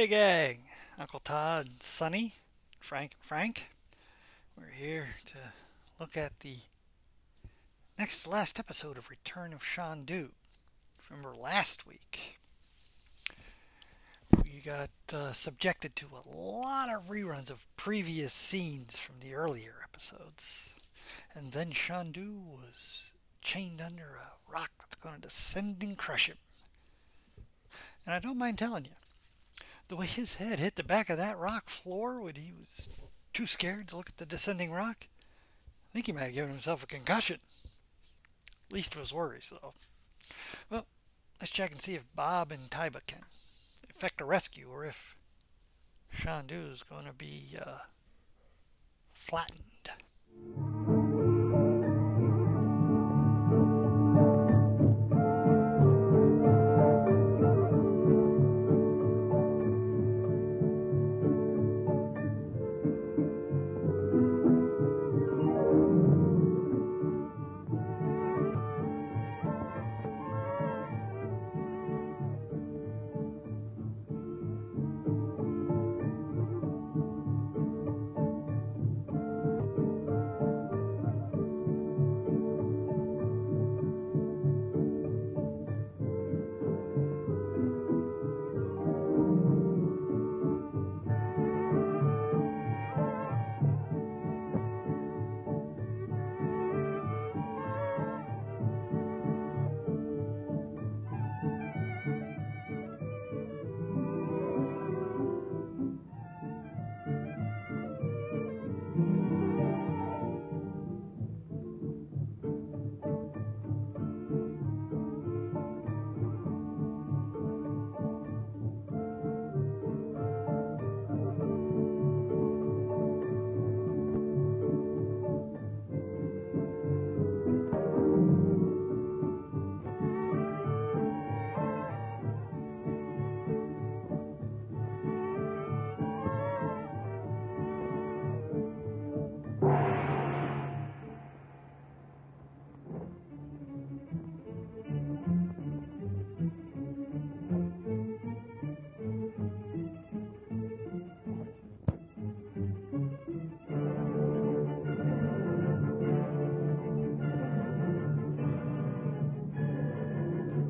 Hey gang, Uncle Todd, Sonny, Frank, and Frank. We're here to look at the next to last episode of Return of Shandu. Remember last week we got subjected to a lot of reruns of previous scenes from the earlier episodes, and then Shandu was chained under a rock that's going to descend and crush him. And I don't mind telling you, the way his head hit the back of that rock floor when he was too scared to look at the descending rock, I think he might have given himself a concussion. Least of his worries, though. Well, let's check and see if Bob and Taiba can effect a rescue or if Shandu's going to be flattened.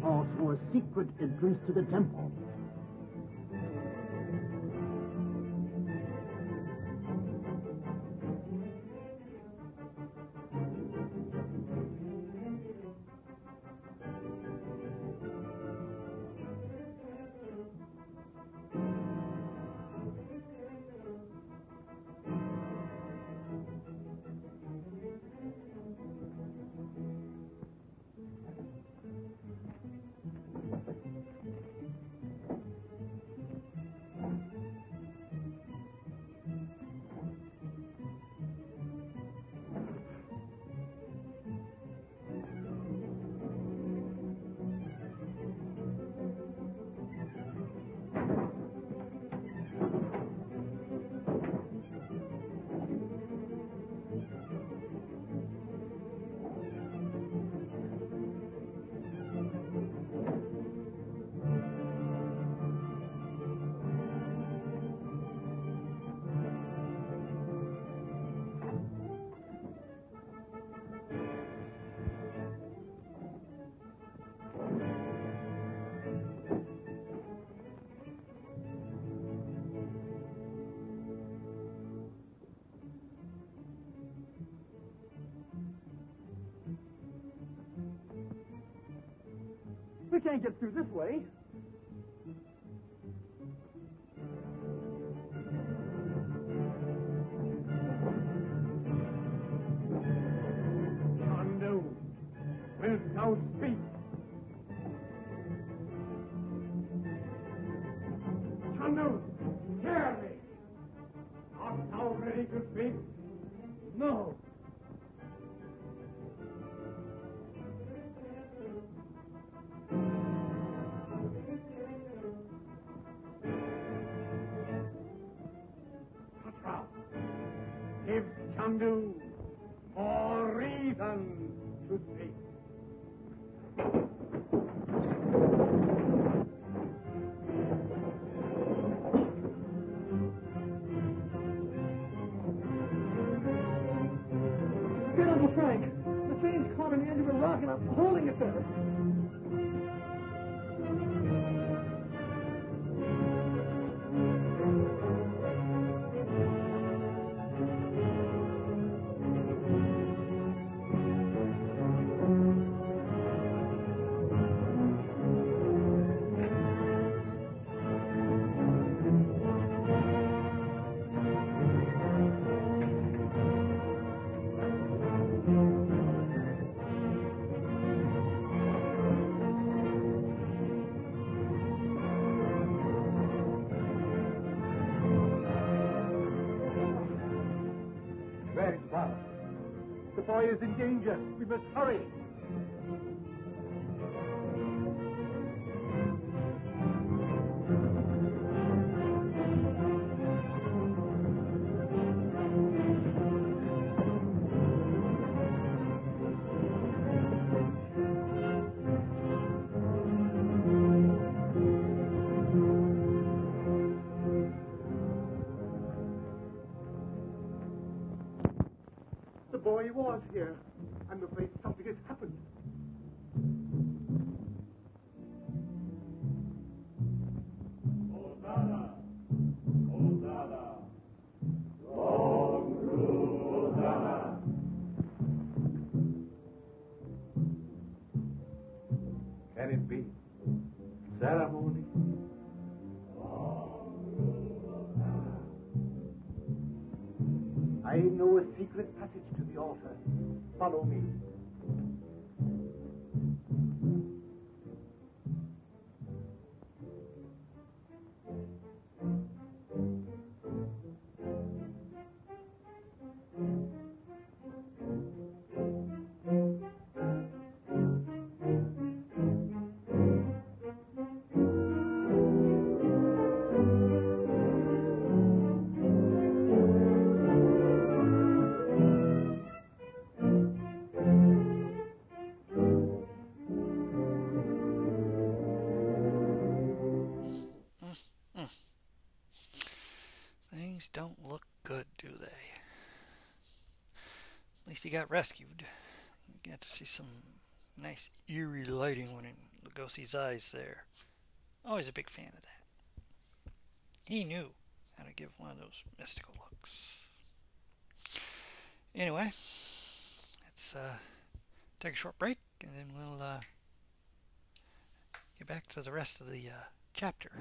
Also a secret entrance to the temple. We can't get through this way. Chandu, wilt thou speak? Chandu, hear me. Art thou ready to speak? No. Give Chandu more reason to speak. Uncle Frank, the chain's caught on the end of a rock and I'm holding it there. Very well. The boy is in danger. We must hurry. The boy was here. I'm afraid something has happened. Hosanna! Hosanna! Long rule Hosanna! Can it be? Ceremony? I know a secret passage to the altar. Follow me. Things don't look good, do they? At least he got rescued. You got to see some nice eerie lighting when Lugosi's eyes there. Always a big fan of that. He knew how to give one of those mystical looks. Anyway, let's take a short break and then we'll get back to the rest of the chapter.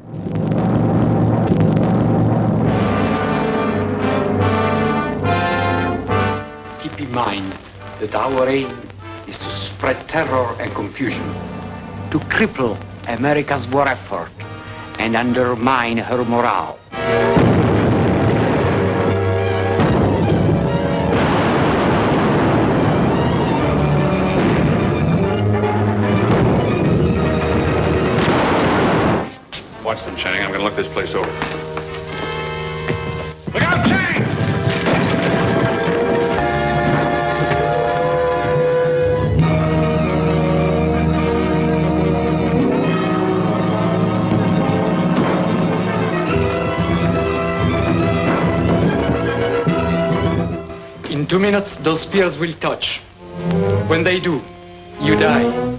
Keep in mind that our aim is to spread terror and confusion, to cripple America's war effort and undermine her morale. Watch them, Chang. I'm going to look this place over. Look out, Chang! In 2 minutes, those spears will touch. When they do, you die.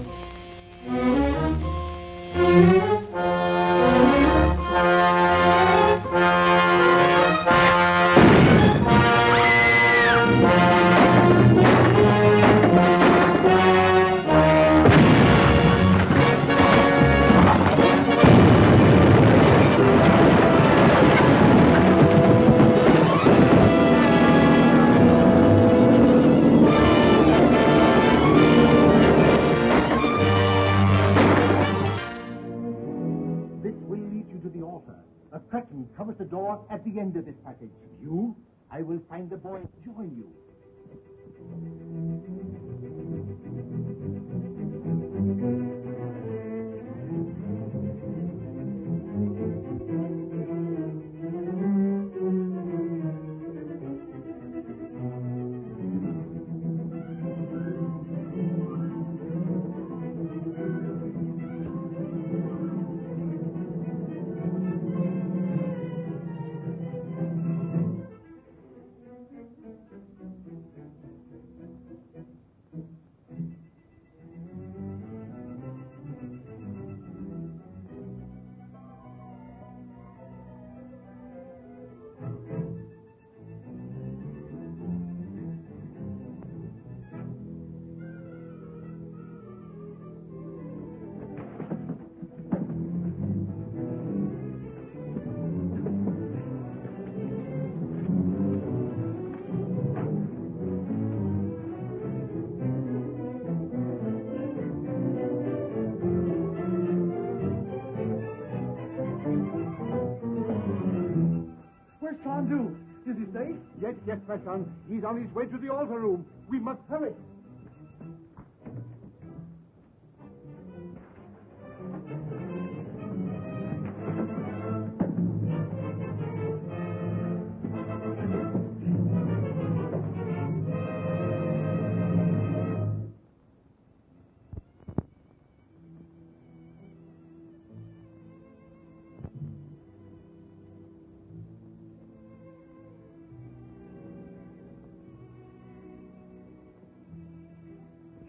A curtain covers the door at the end of this passage. You, I will find the boy and join you. discretion. He's on his way to the altar room. We must hurry.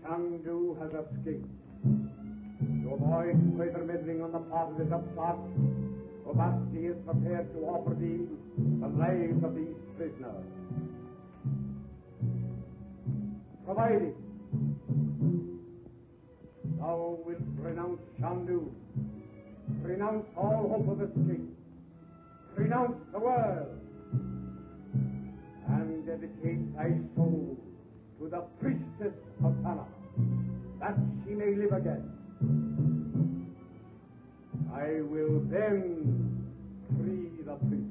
Chandu has escaped. To avoid further meddling on the part of this upstart, Obasti is prepared to offer thee the lives of these prisoners. Provided thou wilt renounce Chandu, renounce all hope of escape, renounce the world, and dedicate thy soul to the priestess of Sana, that she may live again. I will then free the prisoners.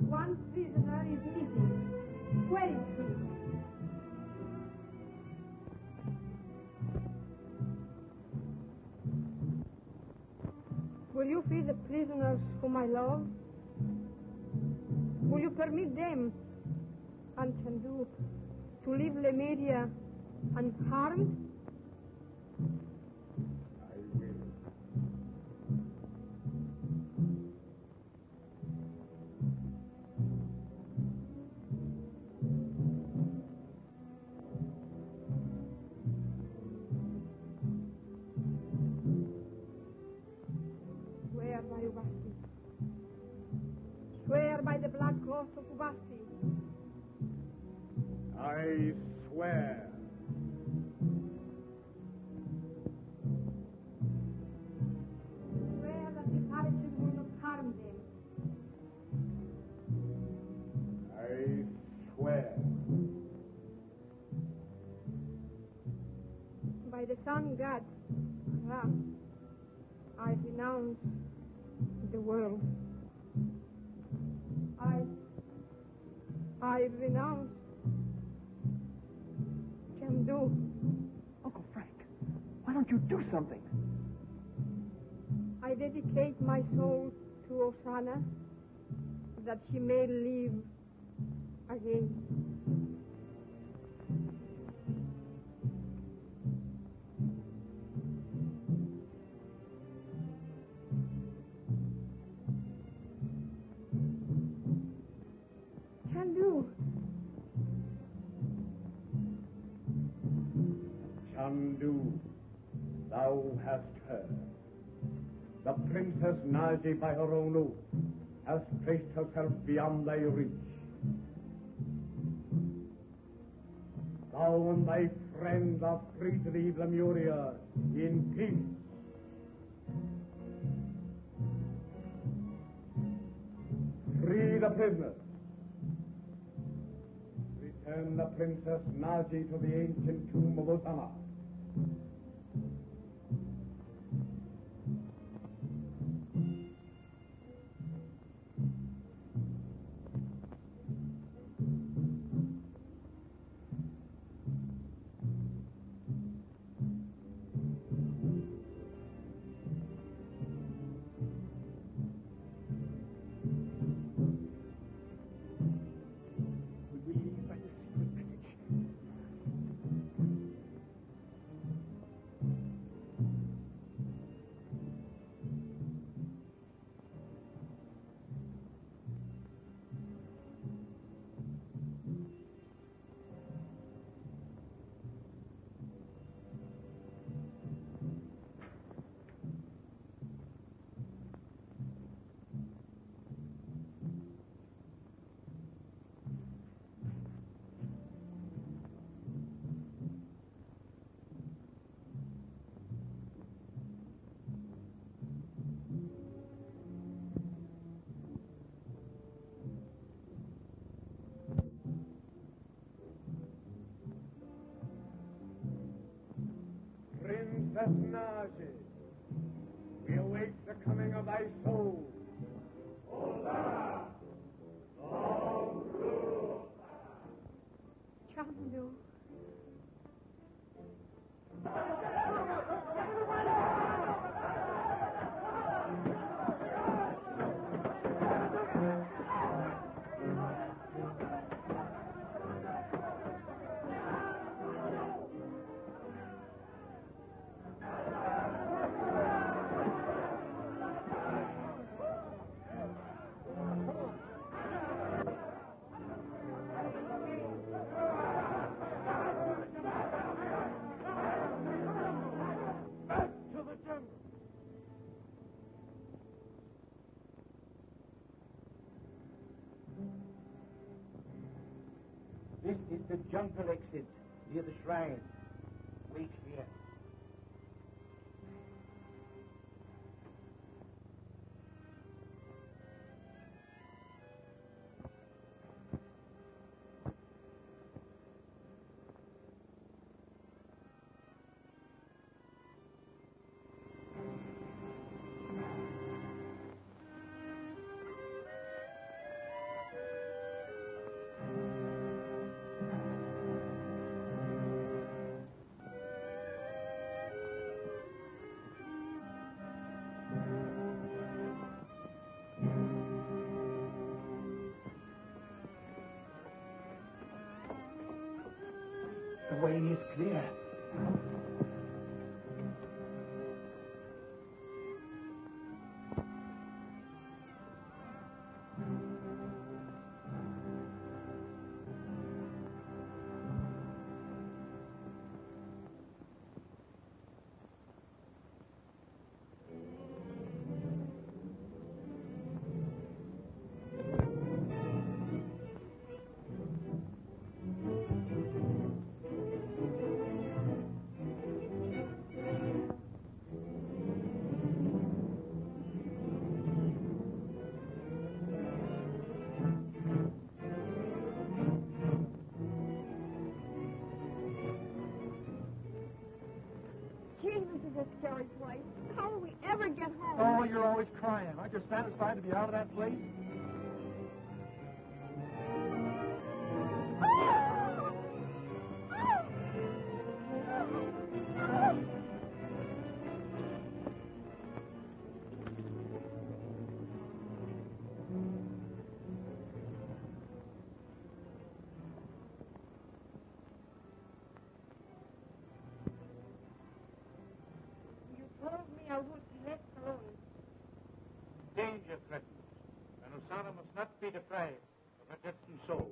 One prisoner is missing. Where is he? Will you free the prisoners whom I love? Will you permit them and Chandu to leave Lemuria unharmed? I will. Swear by Ubasti. Swear by the black cross of Ubasti. I swear. Swear that the parachute will not harm them. I swear. By the sun god, Ra, I renounce the world. I renounce Chandu. Uncle Frank, why don't you do something? I dedicate my soul to Osana, that she may live again. Chandu. Chandu, thou hast heard. The Princess Naji, by her own oath, has placed herself beyond thy reach. Thou and thy friends are free to leave Lemuria in peace. Free the prisoners. Return the Princess Naji to the ancient tomb of Osama. menage. We await the coming of thy soul. Chandu. Back to the jungle. This is the jungle exit near the shrine. Wait here. The way is clear. Gee, this is a scary place. How will we ever get home? Oh, you're always crying. Aren't you satisfied to be out of that place? You told me I would be left alone. Danger threatens, and Osana must not be deprived of her destined soul.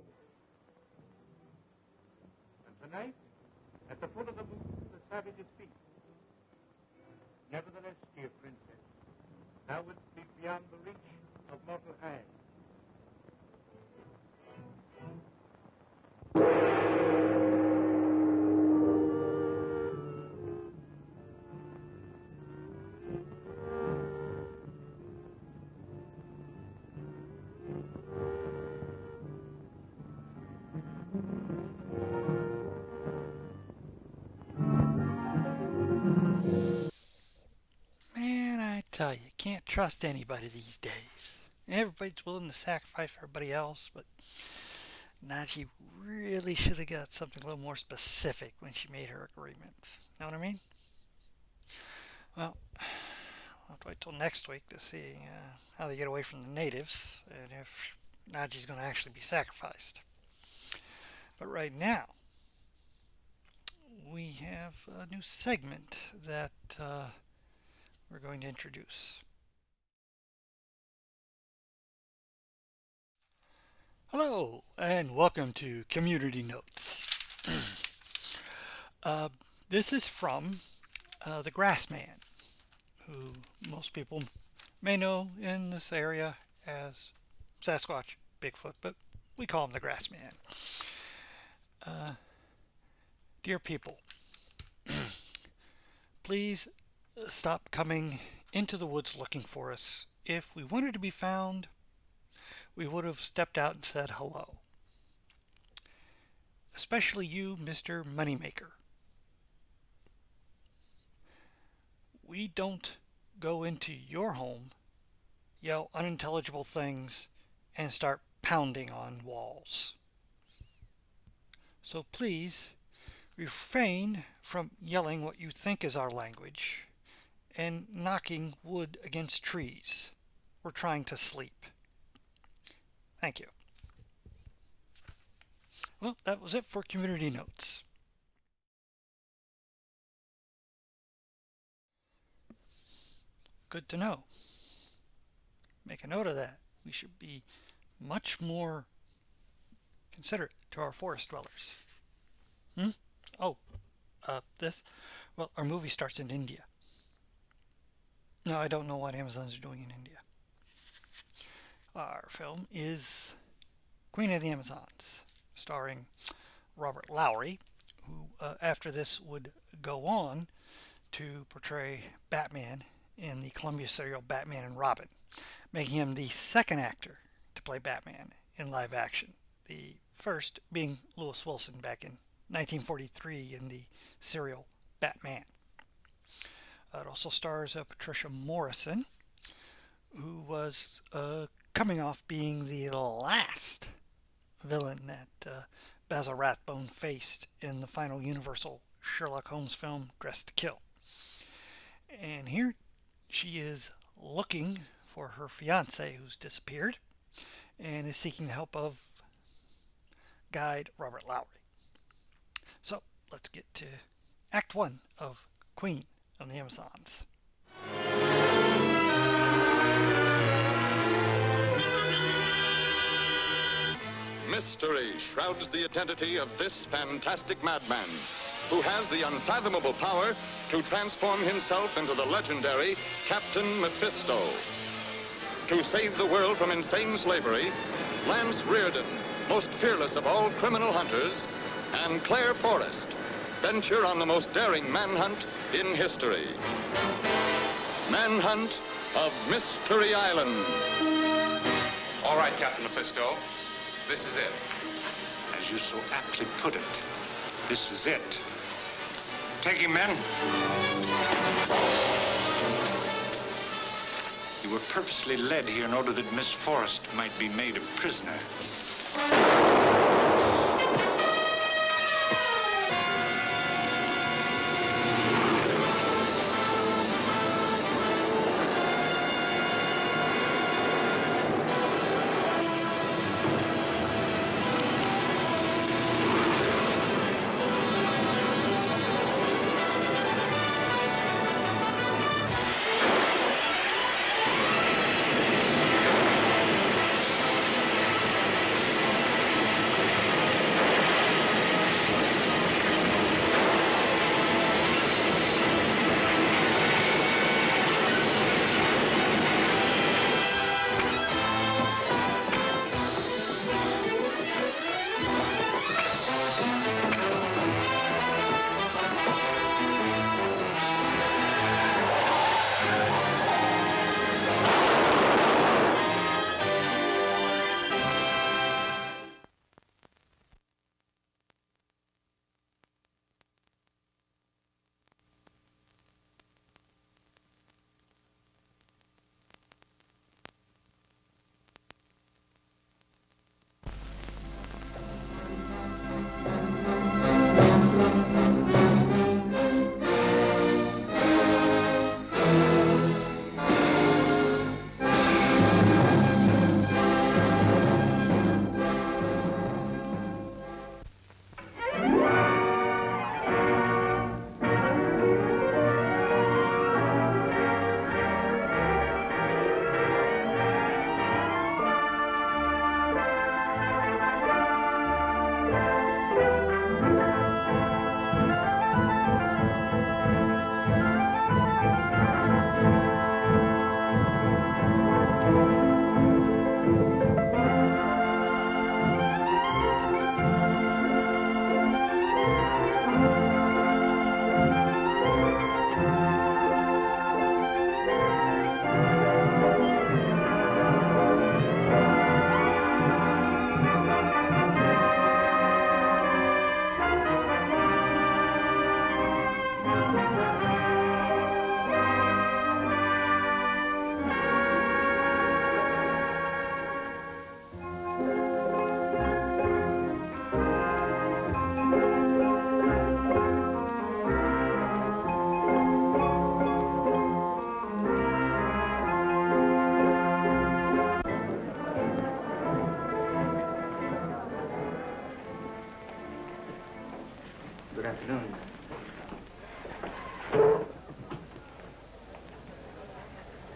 And tonight, at the foot of the moon, the savages feast. Nevertheless, dear princess, thou wouldst be beyond the reach of mortal hand. Man, I tell you, can't trust anybody these days. Everybody's willing to sacrifice for everybody else, but Naji really should have got something a little more specific when she made her agreement. Know what I mean? Well, I'll have to wait till next week to see how they get away from the natives and if Naji's going to actually be sacrificed. But right now, we have a new segment that we're going to introduce. Hello, and welcome to Community Notes. This is from the Grassman, who most people may know in this area as Sasquatch, Bigfoot, but we call him the Grassman. Dear people, please stop coming into the woods looking for us. If we wanted to be found, we would have stepped out and said hello. Especially you, Mr. Moneymaker. we don't go into your home, yell unintelligible things, and start pounding on walls. So please refrain from yelling what you think is our language and knocking wood against trees. We're trying to sleep. Thank you. Well, that was it for community notes. Good to know. Make a note of that. We should be much more considerate to our forest dwellers. Oh, this? Well, our movie starts in India. No, I don't know what Amazons are doing in India. Our film is Queen of the Amazons, starring Robert Lowry, who after this would go on to portray Batman in the Columbia serial Batman and Robin, making him the second actor to play Batman in live action, the first being Lewis Wilson back in 1943 in the serial Batman. It also stars Patricia Morrison, who was coming off being the last villain that Basil Rathbone faced in the final Universal Sherlock Holmes film, Dressed to Kill. And here she is looking for her fiance who's disappeared and is seeking the help of guide Robert Lowry. So let's get to Act 1 of Queen of the Amazons. Mystery shrouds the identity of this fantastic madman who has the unfathomable power to transform himself into the legendary Captain Mephisto. To save the world from insane slavery, Lance Reardon, most fearless of all criminal hunters, and Claire Forrest venture on the most daring manhunt in history. Manhunt of Mystery Island. All right, Captain Mephisto. This is it. As you so aptly put it, this is it. Take him, men. You were purposely led here in order that Miss Forrest might be made a prisoner.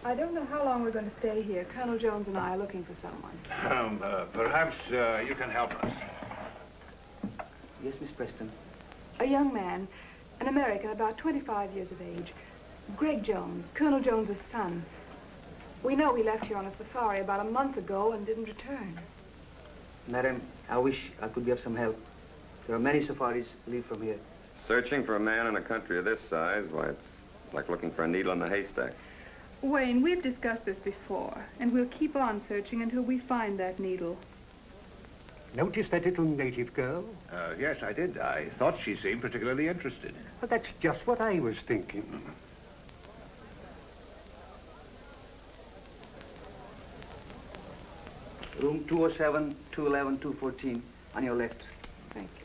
I don't know how long we're going to stay here. Colonel Jones and I are looking for someone. Perhaps you can help us. Yes, Miss Preston. A young man, an American, about 25 years of age. Greg Jones, Colonel Jones's son. We know he left here on a safari about a month ago and didn't return. Madam, I wish I could be of some help. There are many safaris leave from here. Searching for a man in a country of this size, why, it's like looking for a needle in a haystack. Wayne, we've discussed this before, and we'll keep on searching until we find that needle. Notice that little native girl? Yes, I did. I thought she seemed particularly interested. Well, that's just what I was thinking. Room 207, 211, 214, on your left. Thank you.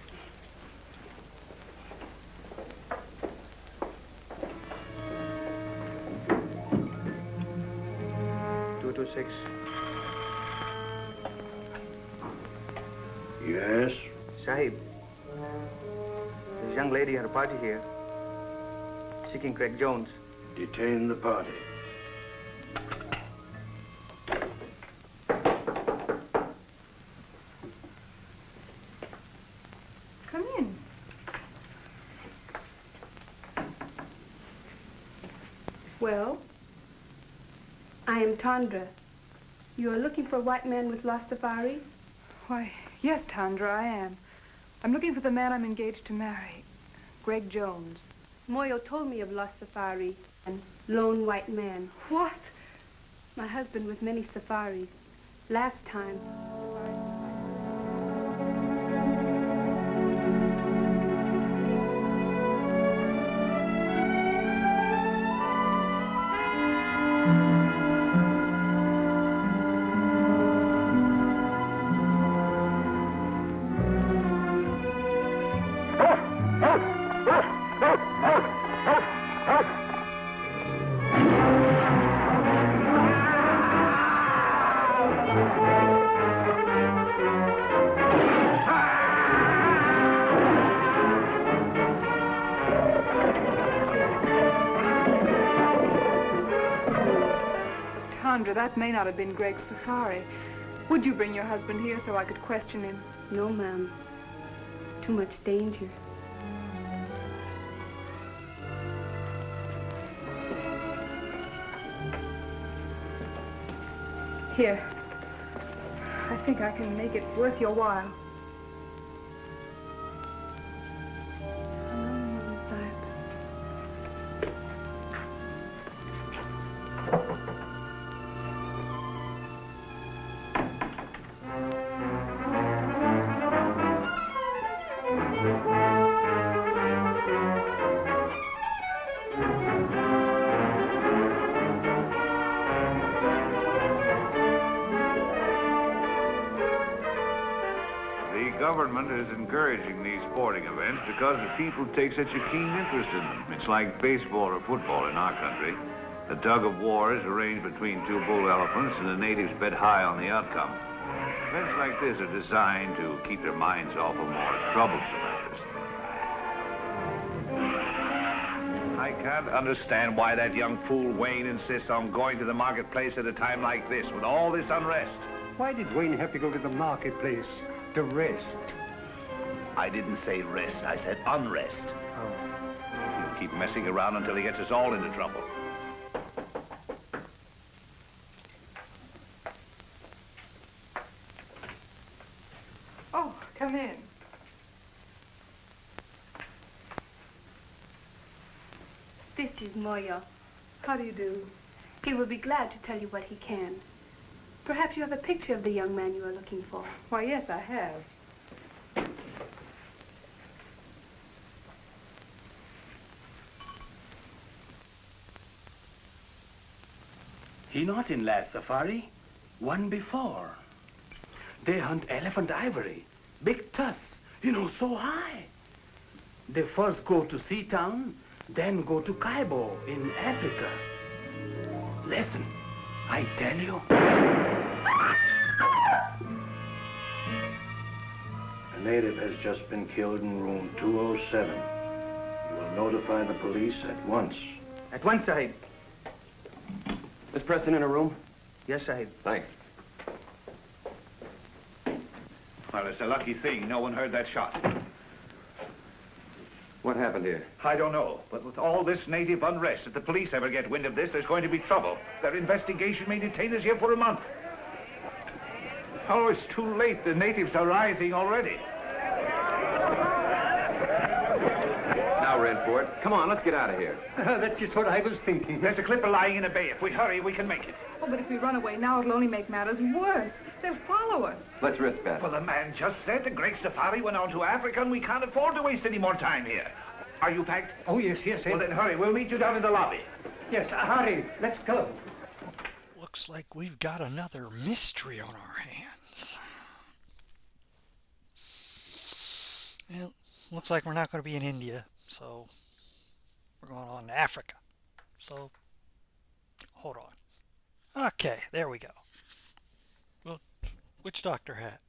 Six. Yes? Sahib, this young lady had a party here, seeking Craig Jones. Detain the party. Come in. Well? I am Tandra. You are looking for a white man with lost safari? Why, yes, Tandra, I am. I'm looking for the man I'm engaged to marry, Greg Jones. Moyo told me of lost safari and lone white man. What? My husband with many safaris. Last time. Tandra, that may not have been Greg's safari. Would you bring your husband here so I could question him? No, ma'am. Too much danger. Here. I think I can make it worth your while. The government is encouraging these sporting events because the people take such a keen interest in them. It's like baseball or football in our country. The tug of war is arranged between two bull elephants, and the natives bet high on the outcome. Events like this are designed to keep their minds off of more troublesome matters. I can't understand why that young fool Wayne insists on going to the marketplace at a time like this, with all this unrest. Why did Wayne have to go to the marketplace? To rest? I didn't say rest, I said unrest. Oh. He'll keep messing around until he gets us all into trouble. Oh, come in. This is Moyo. How do you do? He will be glad to tell you what he can. Perhaps you have a picture of the young man you are looking for. Why, yes, I have. He not in last safari, one before. They hunt elephant ivory, big tusks, so high. They first go to Seatown, then go to Kaibo in Africa. Listen, I tell you. A native has just been killed in room 207. You will notify the police at once. At once, Sahib. Miss Preston in her room? Yes, Sahib. Thanks. Well, it's a lucky thing no one heard that shot. What happened here? I don't know, but with all this native unrest, if the police ever get wind of this, there's going to be trouble. Their investigation may detain us here for a month. Oh, it's too late. The natives are rising already. Now we're in for it. Come on, let's get out of here. That's just what I was thinking. There's a clipper lying in a bay. If we hurry, we can make it. Oh, but if we run away now, it'll only make matters worse. They'll follow us. Let's risk that. Well, the man just said the Great Safari went on to Africa, and we can't afford to waste any more time here. Are you packed? Oh, yes. Well, then hurry. We'll meet you down in the lobby. Yes, hurry. Let's go. Looks like we've got another mystery on our hands. Well, looks like we're not going to be in India, so we're going on to Africa. So, hold on. Okay, there we go. Well, which doctor hat?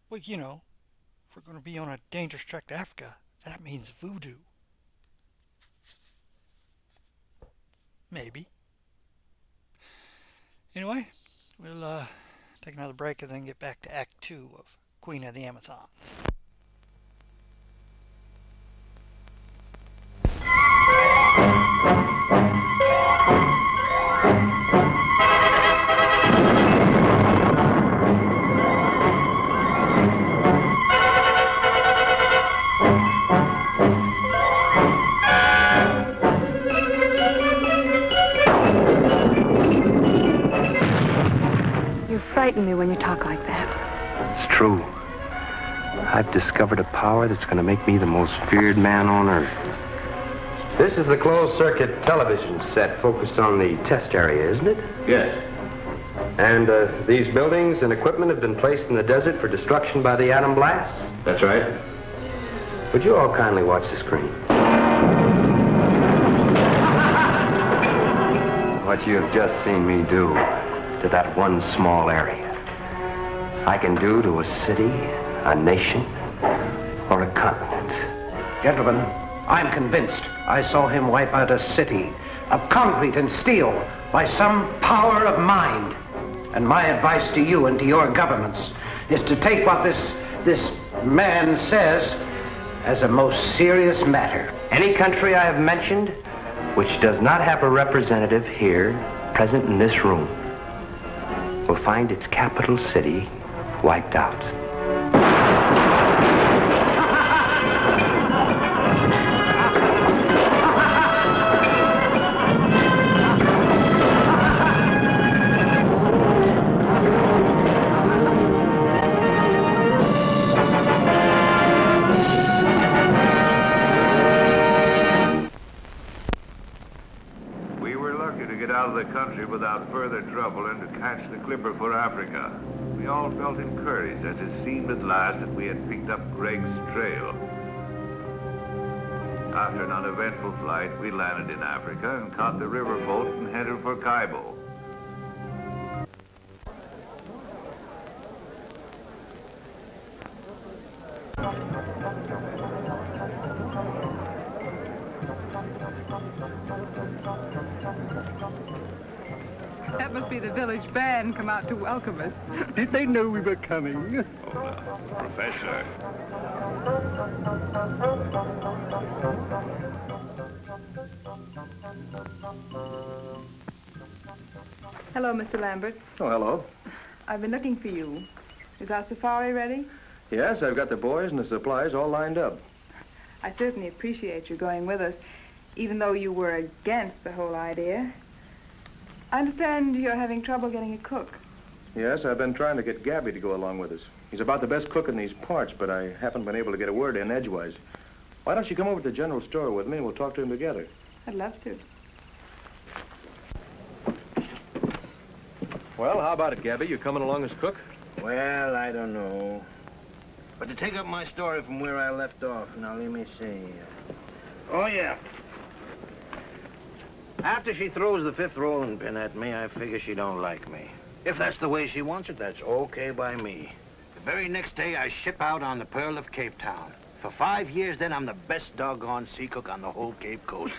Well, you know, if we're going to be on a dangerous trek to Africa, that means voodoo. Maybe. Anyway, we'll take another break and then get back to Act 2 of Queen of the Amazons. You frighten me when you talk like that. It's true. I've discovered a power that's going to make me the most feared man on earth. This is the closed-circuit television set focused on the test area, isn't it? Yes. And these buildings and equipment have been placed in the desert for destruction by the atom blast? That's right. Would you all kindly watch the screen? What you have just seen me do to that one small area, I can do to a city, a nation, or a continent. Gentlemen, I'm convinced I saw him wipe out a city of concrete and steel by some power of mind. And my advice to you and to your governments is to take what this man says as a most serious matter. Any country I have mentioned which does not have a representative here, present in this room, will find its capital city wiped out. Out of the country without further trouble and to catch the clipper for Africa. We all felt encouraged as it seemed at last that we had picked up Greg's trail. After an uneventful flight, we landed in Africa and caught the riverboat and headed for Kaibo. That must be the village band come out to welcome us. Did they know we were coming? Oh, no. Professor. Hello, Mr. Lambert. Oh, hello. I've been looking for you. Is our safari ready? Yes, I've got the boys and the supplies all lined up. I certainly appreciate you going with us, even though you were against the whole idea. I understand you're having trouble getting a cook. Yes, I've been trying to get Gabby to go along with us. He's about the best cook in these parts, but I haven't been able to get a word in edgewise. Why don't you come over to the general store with me and we'll talk to him together? I'd love to. Well, how about it, Gabby? You coming along as cook? Well, I don't know. But to take up my story from where I left off, now let me see. Oh, yeah. After she throws the 5th rolling pin at me, I figure she don't like me. If that's the way she wants it, that's okay by me. The very next day, I ship out on the Pearl of Cape Town. For 5 years, then, I'm the best doggone sea cook on the whole Cape Coast.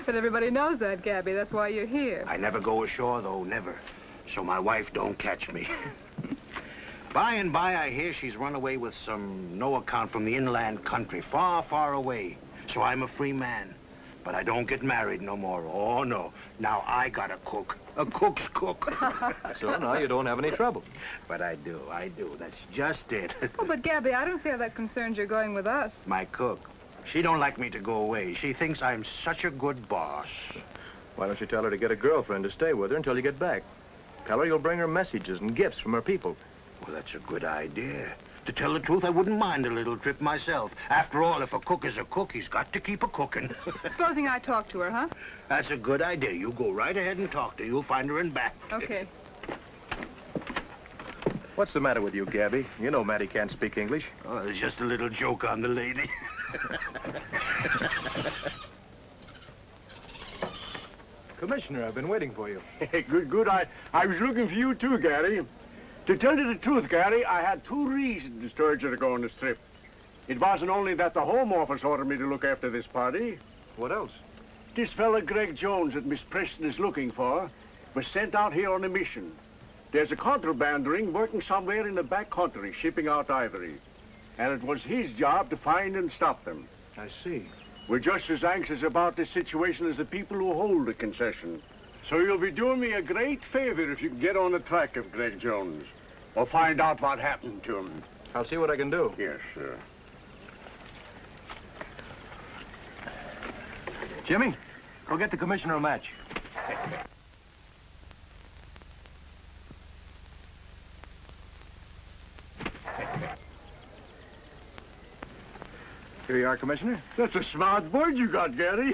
But everybody knows that, Gabby. That's why you're here. I never go ashore, though, never. So my wife don't catch me. By and by, I hear she's run away with some no account from the inland country, far, far away. So I'm a free man. But I don't get married no more. Oh, no. Now I gotta cook. A cook's cook. So now you don't have any trouble. But I do. That's just it. Oh, but Gabby, I don't see how that concerns your going with us. My cook. She don't like me to go away. She thinks I'm such a good boss. Why don't you tell her to get a girlfriend to stay with her until you get back? Tell her you'll bring her messages and gifts from her people. Well, that's a good idea. To tell the truth, I wouldn't mind a little trip myself. After all, if a cook is a cook, he's got to keep a cooking. Supposing I talk to her, huh? That's a good idea. You go right ahead and talk to her. You'll find her in back. Okay. What's the matter with you, Gabby? You know Matty can't speak English. Oh, it's just a little joke on the lady. Commissioner, I've been waiting for you. Good. I was looking for you too, Gary. To tell you the truth, Gary, I had 2 reasons to stir you to go on this trip. It wasn't only that the Home Office ordered me to look after this party. What else? This fella Greg Jones that Miss Preston is looking for was sent out here on a mission. There's a contraband ring working somewhere in the back country, shipping out ivory. And it was his job to find and stop them. I see. We're just as anxious about this situation as the people who hold the concession. So you'll be doing me a great favor if you can get on the track of Greg Jones. Or find out what happened to him. I'll see what I can do. Yes, sir. Jimmy, go get the commissioner a match. Here you are, Commissioner. That's a smart bird you got, Gary.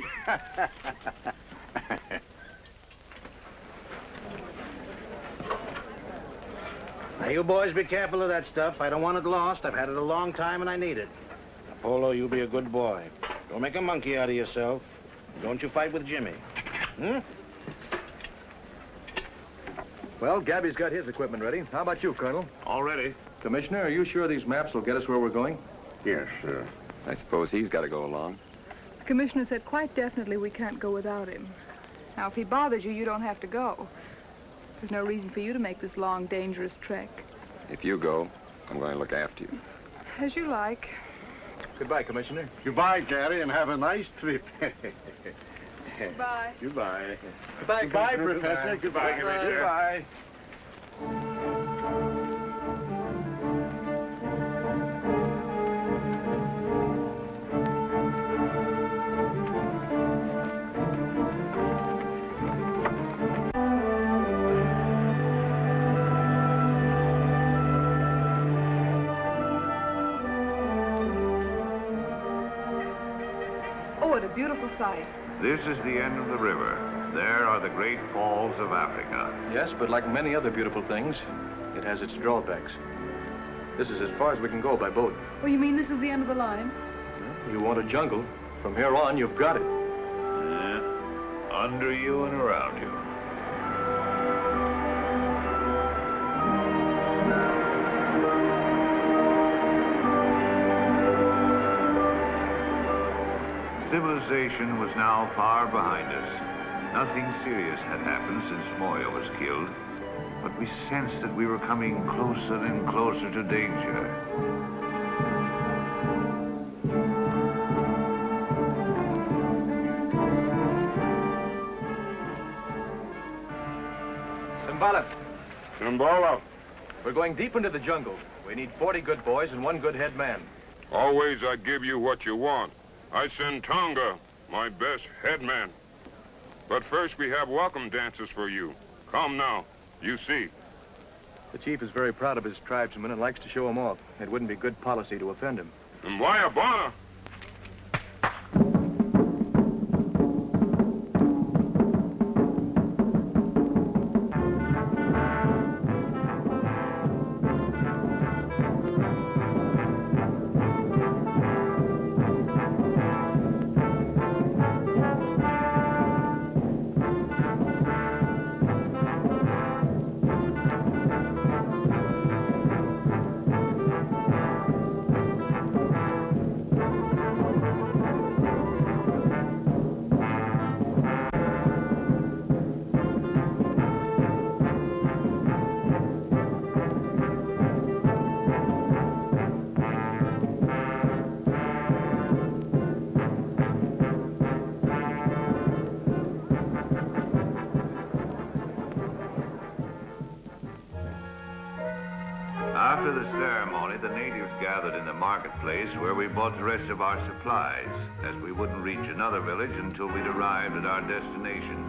Now, you boys be careful of that stuff. I don't want it lost. I've had it a long time, and I need it. Apollo, you be a good boy. Don't make a monkey out of yourself. Don't you fight with Jimmy. Hmm? Well, Gabby's got his equipment ready. How about you, Colonel? All ready. Commissioner, are you sure these maps will get us where we're going? Yes, sir. I suppose he's got to go along. The commissioner said quite definitely we can't go without him. Now, if he bothers you, you don't have to go. There's no reason for you to make this long, dangerous trek. If you go, I'm going to look after you. As you like. Goodbye, Commissioner. Goodbye, Gary, and have a nice trip. Goodbye. Goodbye. Goodbye, Professor. Goodbye, Commissioner. Goodbye. Oh, what a beautiful sight. This is the end of the river. There are the great falls of Africa. Yes, but like many other beautiful things, it has its drawbacks. This is as far as we can go by boat. Oh, you mean this is the end of the line? You want a jungle. From here on, you've got it. Yeah. Under you and around you. Civilization was now far behind us. Nothing serious had happened since Moya was killed, but we sensed that we were coming closer and closer to danger. Simbala, Simbala. we're going deep into the jungle. We need 40 good boys and 1 good head man. Always I give you what you want. I send Tonga, my best headman. But first we have welcome dances for you. Come now, you see. The chief is very proud of his tribesmen and likes to show them off. It wouldn't be good policy to offend him. And Wayabana. After the ceremony, the natives gathered in the marketplace where we bought the rest of our supplies, as we wouldn't reach another village until we'd arrived at our destination.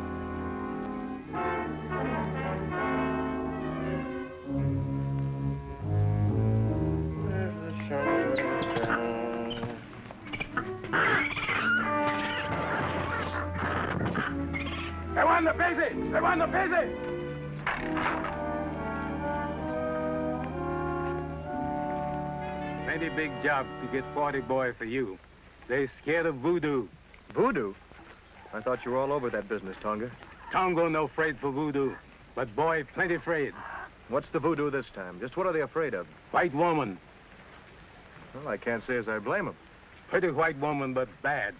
They want the busy! They want the busy! Plenty big job to get 40 boy for you. They scared of voodoo. Voodoo? I thought you were all over that business, Tonga. Tongo no afraid for voodoo, but boy plenty afraid. What's the voodoo this time? Just what are they afraid of? White woman. Well, I can't say as I blame them. Pretty white woman, but bad.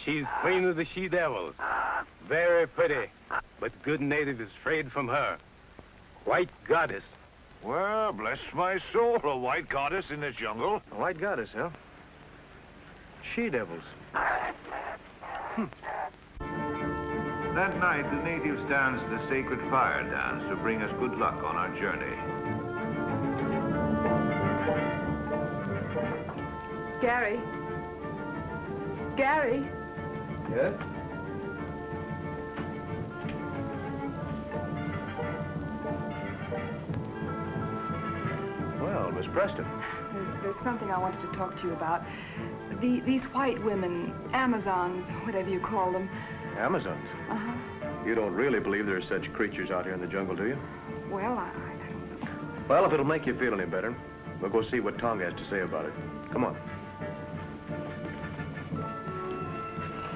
She's queen of the she-devils. Very pretty, but good native is afraid from her. White goddess. Well, bless my soul, a white goddess in the jungle. A white goddess, huh? She-devils. That night, the natives danced the sacred fire dance to bring us good luck on our journey. Gary. Gary. Yes? Well, Miss Preston. There's something I wanted to talk to you about. These white women, Amazons, whatever you call them. Amazons? Uh-huh. You don't really believe there are such creatures out here in the jungle, do you? Well, I don't know. Well, if it'll make you feel any better, we'll go see what Tonga has to say about it. Come on.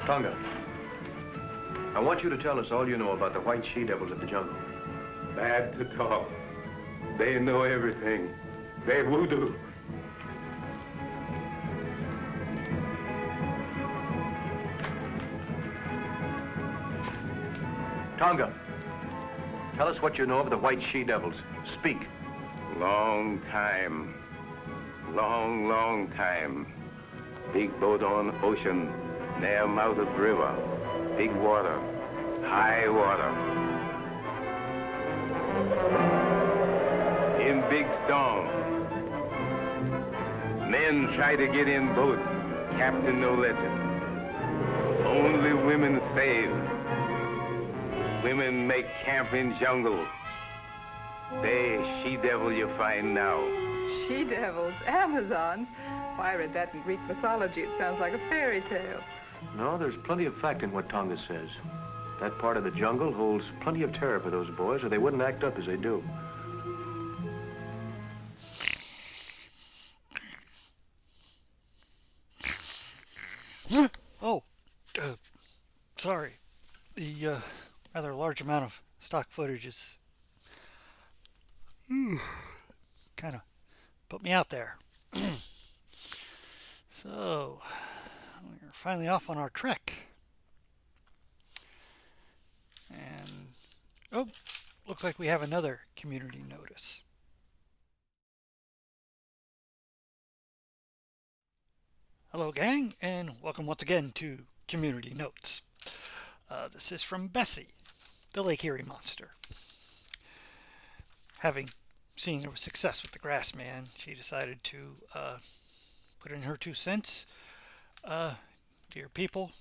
Tonga, I want you to tell us all you know about the white she-devils of the jungle. Bad to talk. They know everything. They voodoo. Tonga, tell us what you know of the white she-devils. Speak. Long time. Long time. Big boat on ocean, near mouth of river. Big water, high water. In big storm. Men try to get in boat. Captain no let it. Only women saved. Women make camp in jungle. They she-devil you find now. She-devils, Amazons. Why, I read that in Greek mythology. It sounds like a fairy tale. No, there's plenty of fact in what Tonga says. That part of the jungle holds plenty of terror for those boys, or they wouldn't act up as they do. Oh, sorry. The rather large amount of stock footage is kind of put me out there. So, we're finally off on our trek. And, oh, looks like we have another community notice. Hello, gang, and welcome once again to Community Notes. This is from Bessie, the Lake Erie monster. Having seen there was success with the Grassman, she decided to put in her 2 cents. Dear people,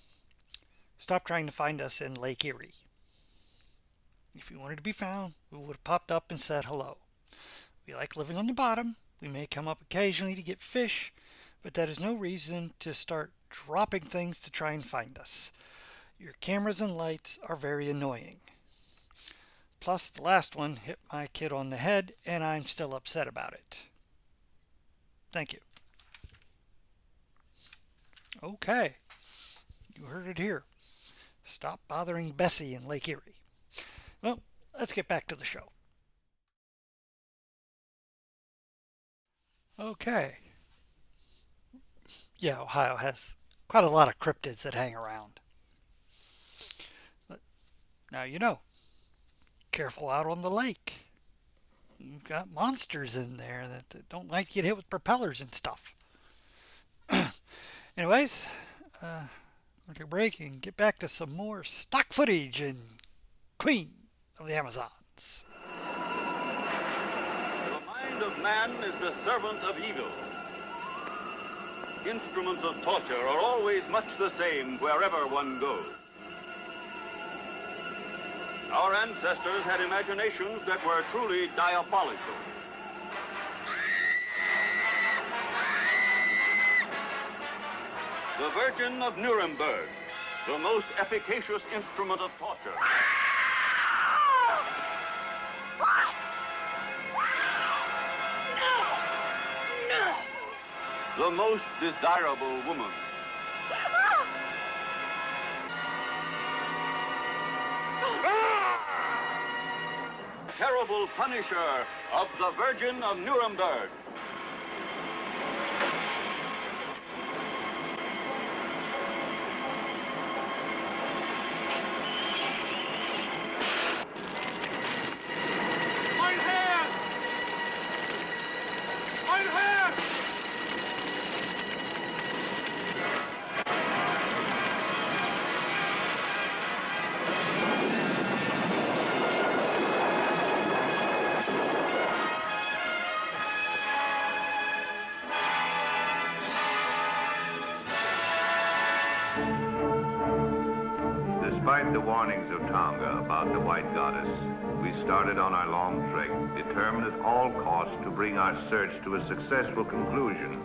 stop trying to find us in Lake Erie. If we wanted to be found, we would have popped up and said hello. We like living on the bottom. We may come up occasionally to get fish, but that is no reason to start dropping things to try and find us. Your cameras and lights are very annoying. Plus, the last one hit my kid on the head, and I'm still upset about it. Thank you. Okay, you heard it here. Stop bothering Bessie in Lake Erie. Well, let's get back to the show. Okay. Yeah, Ohio has quite a lot of cryptids that hang around. But now you know. Careful out on the lake. You've got monsters in there that don't like to get hit with propellers and stuff. Anyways, we'll take a break and get back to some more stock footage in Queen of the Amazons. The mind of man is the servant of evil. Instruments of torture are always much the same wherever one goes. Our ancestors had imaginations that were truly diabolical. The Virgin of Nuremberg, the most efficacious instrument of torture. The most desirable woman. Terrible punisher of the Virgin of Nuremberg. Mein Herr! Mein Herr! Despite the warnings of Tonga about the White Goddess, we started on our long trek, determined at all costs to bring our search to a successful conclusion.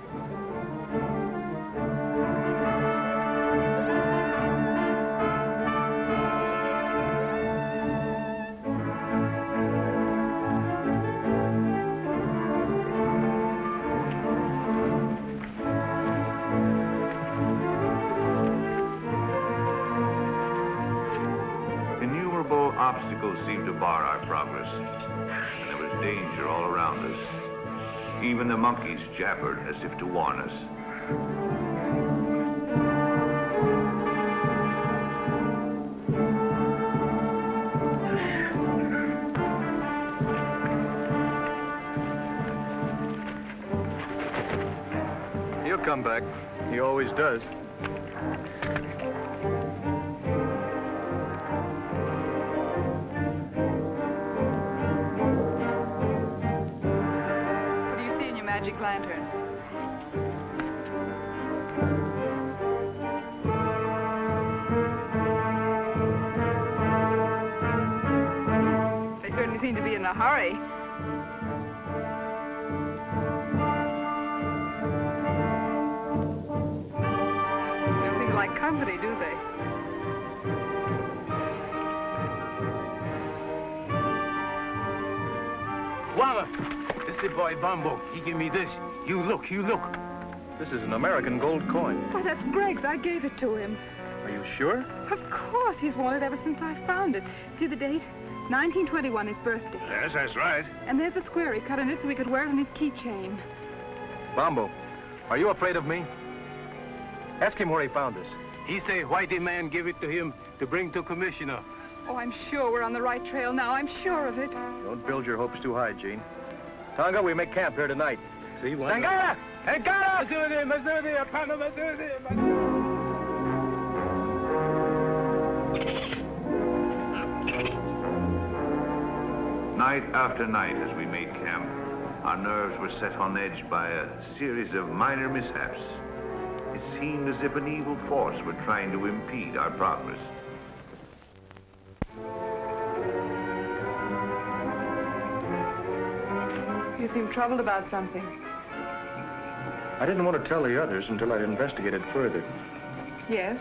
Innumerable obstacles seemed to bar our progress, and there was danger all around us. Even the monkeys jabbered as if to warn us. He'll come back. He always does. What do you see in your magic lantern? They certainly seem to be in a hurry. They don't seem to like company, do they? Walla, this is the boy Bumbo. He give me this. You look, you look. This is an American gold coin. Why, that's Greg's. I gave it to him. Are you sure? Of course, he's wanted ever since I found it. See the date? 1921, his birthday. Yes, that's right. And there's the square he cut in it so he could wear it on his keychain. Bombo, are you afraid of me? Ask him where he found this. He say whitey man give it to him to bring to commissioner. Oh, I'm sure we're on the right trail now. I'm sure of it. Don't build your hopes too high, Gene. Tonga, we make camp here tonight. See what? Tangara! Tangara! Night after night as we made camp, our nerves were set on edge by a series of minor mishaps. It seemed as if an evil force were trying to impede our progress. You seem troubled about something. I didn't want to tell the others until I'd investigated further. Yes?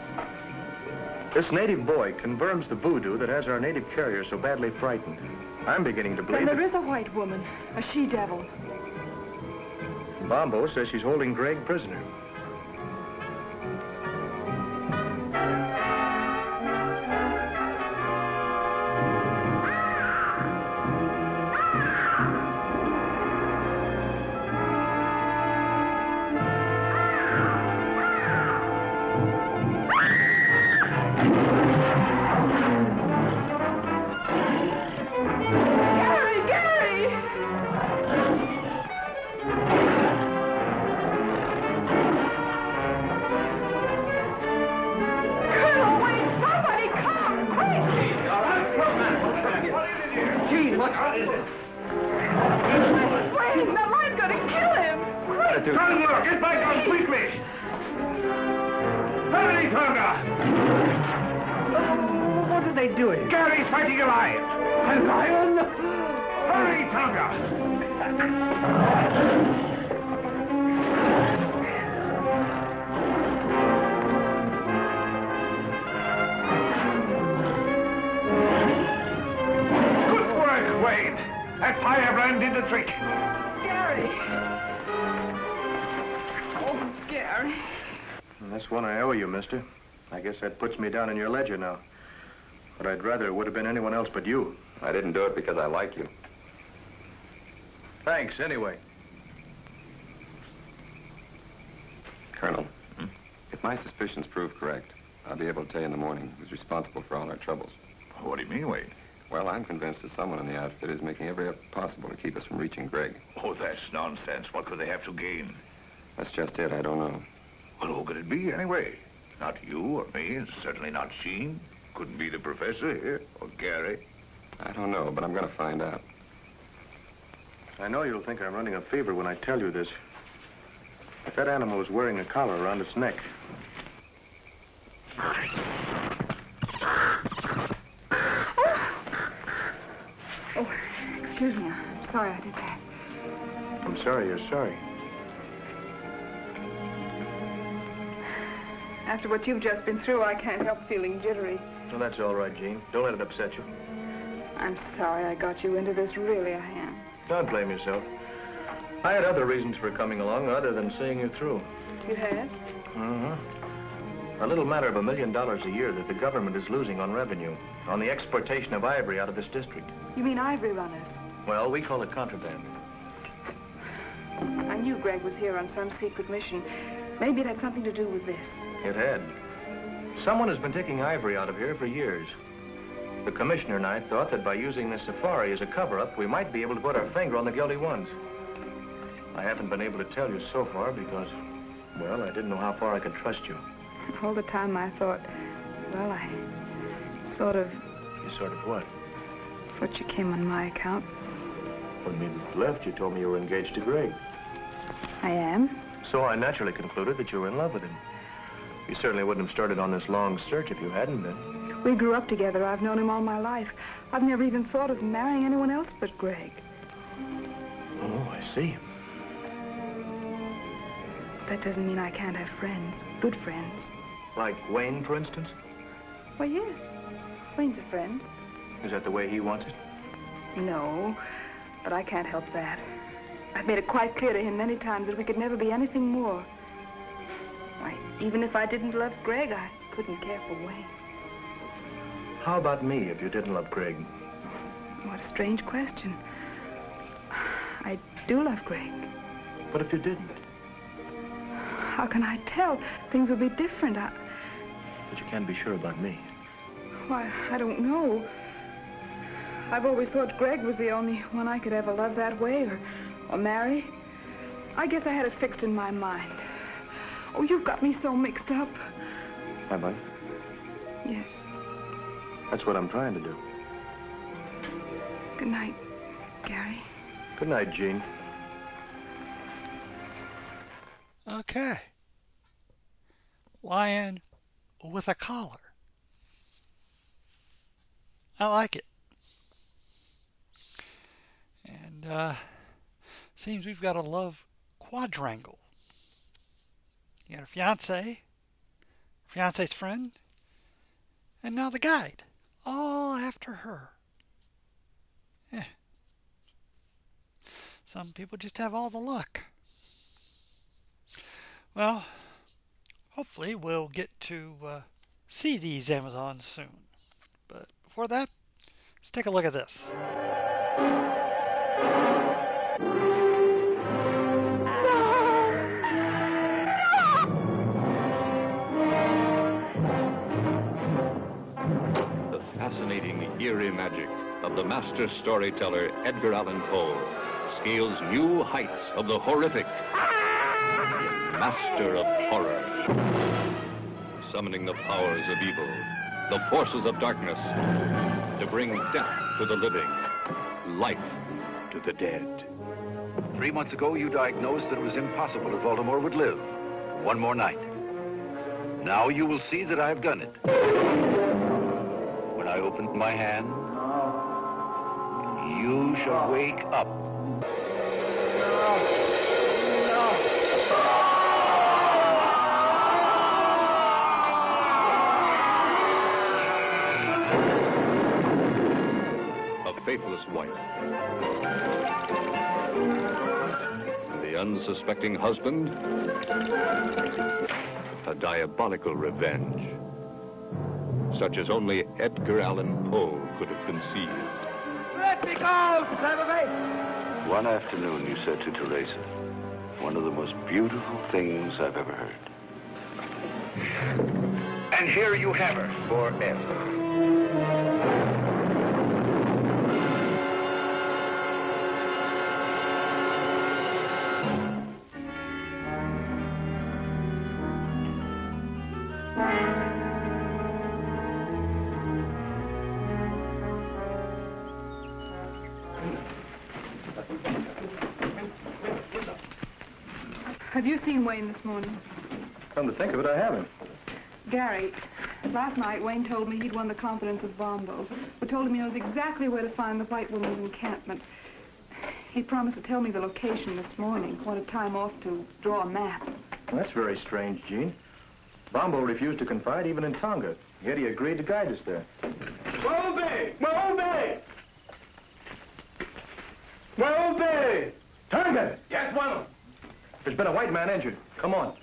This native boy confirms the voodoo that has our native carrier so badly frightened. I'm beginning to believe Then there is a white woman, a she-devil. Bombo says she's holding Greg prisoner. attitude. Tonga, get back on quickly! Hurry, Tonga! What are they doing? Gary's fighting a lion! A lion? Hurry, Tonga! Good work, Wayne. That firebrand did the trick. Gary. Oh, Gary. And that's one I owe you, mister. I guess that puts me down in your ledger now. But I'd rather it would have been anyone else but you. I didn't do it because I like you. Thanks, anyway. Colonel, if my suspicions prove correct, I'll be able to tell you in the morning who's responsible for all our troubles. What do you mean, Wade? Well, I'm convinced that someone in the outfit is making every effort possible to keep us from reaching Greg. Oh, that's nonsense. What could they have to gain? That's just it. I don't know. Well, who could it be, anyway? Not you or me, and certainly not Sheen. Couldn't be the professor here, or Gary. I don't know, but I'm going to find out. I know you'll think I'm running a fever when I tell you this. But that animal was wearing a collar around its neck. Oh, excuse me. I'm sorry I did that. I'm sorry you're sorry. After what you've just been through, I can't help feeling jittery. Well, that's all right, Jean. Don't let it upset you. I'm sorry I got you into this. Really, I am. Don't blame yourself. I had other reasons for coming along other than seeing you through. You had? Mm-hmm. A little matter of $1 million a year that the government is losing on revenue, on the exportation of ivory out of this district. You mean ivory runners? Well, we call it contraband. I knew Greg was here on some secret mission. Maybe it had something to do with this. It had. Someone has been taking ivory out of here for years. The commissioner and I thought that by using this safari as a cover-up, we might be able to put our finger on the guilty ones. I haven't been able to tell you so far because, well, I didn't know how far I could trust you. All the time I thought, well, I sort of... You sort of what? Thought you came on my account. When we left, you told me you were engaged to Greg. I am. So I naturally concluded that you were in love with him. You certainly wouldn't have started on this long search if you hadn't been. We grew up together. I've known him all my life. I've never even thought of marrying anyone else but Greg. Oh, I see. That doesn't mean I can't have friends. Good friends. Like Wayne, for instance? Well, yes. Wayne's a friend. Is that the way he wants it? No, but I can't help that. I've made it quite clear to him many times that we could never be anything more. Why, even if I didn't love Greg, I couldn't care for Wayne. How about me if you didn't love Greg? What a strange question. I do love Greg. But if you didn't? How can I tell? Things would be different. But you can't be sure about me. Why, I don't know. I've always thought Greg was the only one I could ever love that way or marry. I guess I had it fixed in my mind. Oh, you've got me so mixed up. Have I? Yes. That's what I'm trying to do. Good night, Gary. Good night, Jean. Okay. Lion with a collar. I like it. And seems we've got a love quadrangle. You got a fiance's friend, and now the guide. All after her. Yeah. Some people just have all the luck. Well, hopefully we'll get to see these Amazons soon. But before that, let's take a look at this. The fascinating, eerie magic of the master storyteller Edgar Allan Poe scales new heights of the horrific. Master of horror, summoning the powers of evil, the forces of darkness, to bring death to the living, life to the dead. 3 months ago, you diagnosed that it was impossible that Baltimore would live. One more night. Now you will see that I have done it. When I open my hand, you shall wake up. A faithless wife. And the unsuspecting husband. A diabolical revenge. Such as only Edgar Allan Poe could have conceived. Let me go, son of a... One afternoon, you said to Teresa, one of the most beautiful things I've ever heard. And here you have her forever. Have you seen Wayne this morning? Come to think of it, I haven't. Gary, last night Wayne told me he'd won the confidence of Bombo, who told him he knows exactly where to find the white woman's encampment. He promised to tell me the location this morning. Wanted time off to draw a map. Well, that's very strange, Jean. Bombo refused to confide even in Tonga, yet he agreed to guide us there. Mobe! Mobe! Mobe! Tonga! Yes, one. There's been a white man injured. Come on.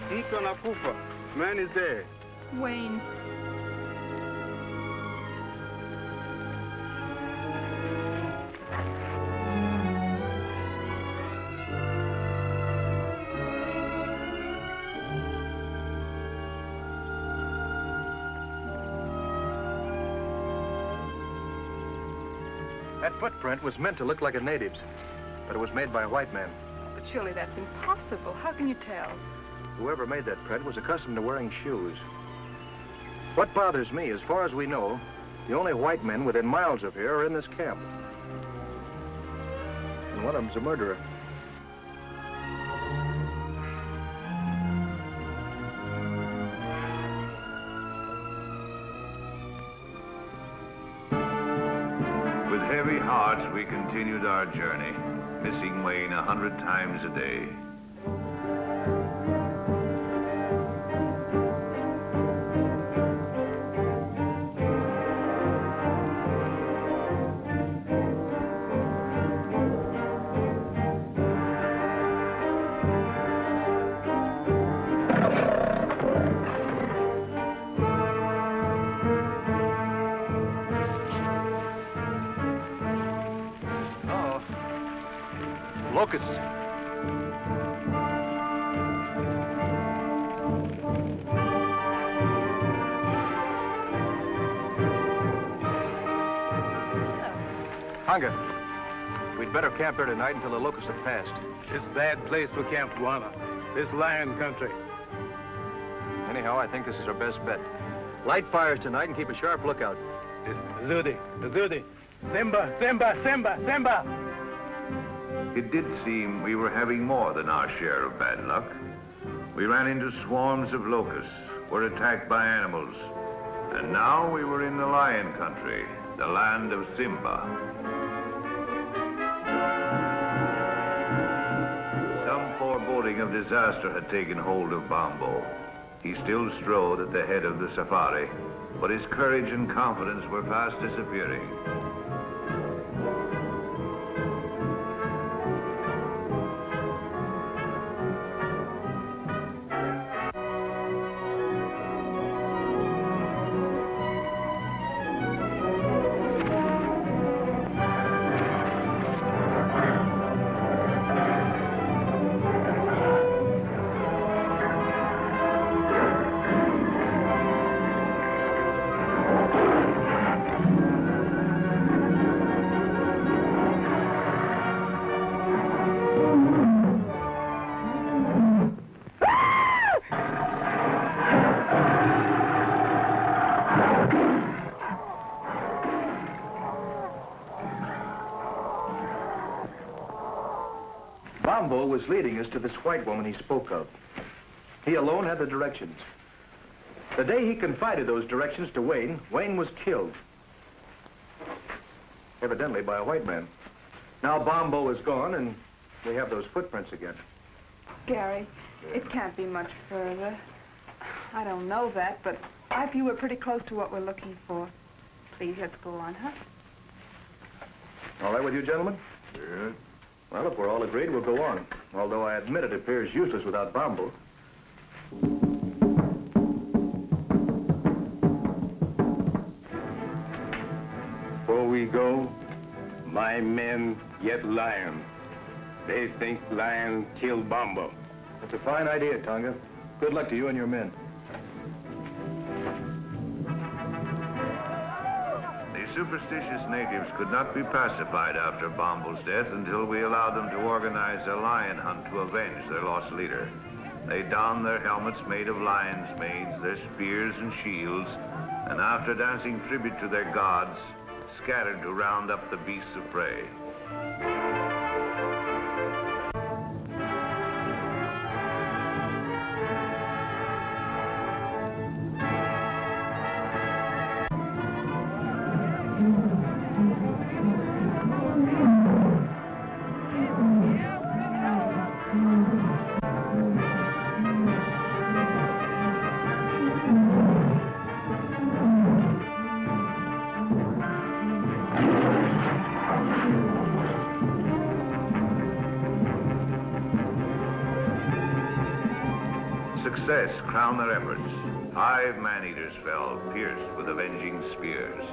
Iko nakufa. Man is there. Wayne. That footprint was meant to look like a native's, but it was made by a white man. But surely that's impossible. How can you tell? Whoever made that print was accustomed to wearing shoes. What bothers me, as far as we know, the only white men within miles of here are in this camp. And one of them's a murderer. With heavy hearts, we continued our journey, missing Wayne 100 times a day. Locusts. Hunger. We'd better camp here tonight until the locusts have passed. This bad place for Camp Guana. This lion country. Anyhow, I think this is our best bet. Light fires tonight and keep a sharp lookout. Zudi, Zudi. Simba, Simba, Simba, Simba. It did seem we were having more than our share of bad luck. We ran into swarms of locusts, were attacked by animals, and now we were in the lion country, the land of Simba. Some foreboding of disaster had taken hold of Bombo. He still strode at the head of the safari, but his courage and confidence were fast disappearing. Bombo was leading us to this white woman he spoke of. He alone had the directions. The day he confided those directions to Wayne, Wayne was killed. Evidently by a white man. Now Bombo is gone, and we have those footprints again. Gary, it can't be much further. I don't know that, but I feel we're pretty close to what we're looking for. Please, let's go on, huh? All right with you, gentlemen? Yeah. Well, if we're all agreed, we'll go on. Although I admit it appears useless without Bombo. Before we go, my men yet lying. They think Lion killed Bombo. That's a fine idea, Tonga. Good luck to you and your men. The superstitious natives could not be pacified after Bombo's death until we allowed them to organize a lion hunt to avenge their lost leader. They donned their helmets made of lion's manes, their spears and shields, and after dancing tribute to their gods, scattered to round up the beasts of prey. Success crowned their efforts. 5 man-eaters fell, pierced with avenging spears.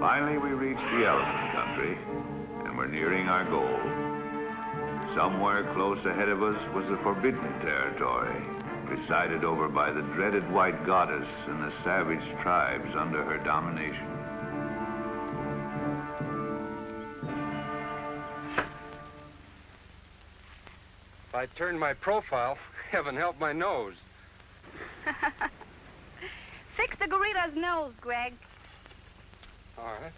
Finally, we reached the elephant country, and we're nearing our goal. Somewhere close ahead of us was the forbidden territory, presided over by the dreaded white goddess and the savage tribes under her domination. If I turned my profile, heaven help my nose. Fix the gorilla's nose, Greg. All right.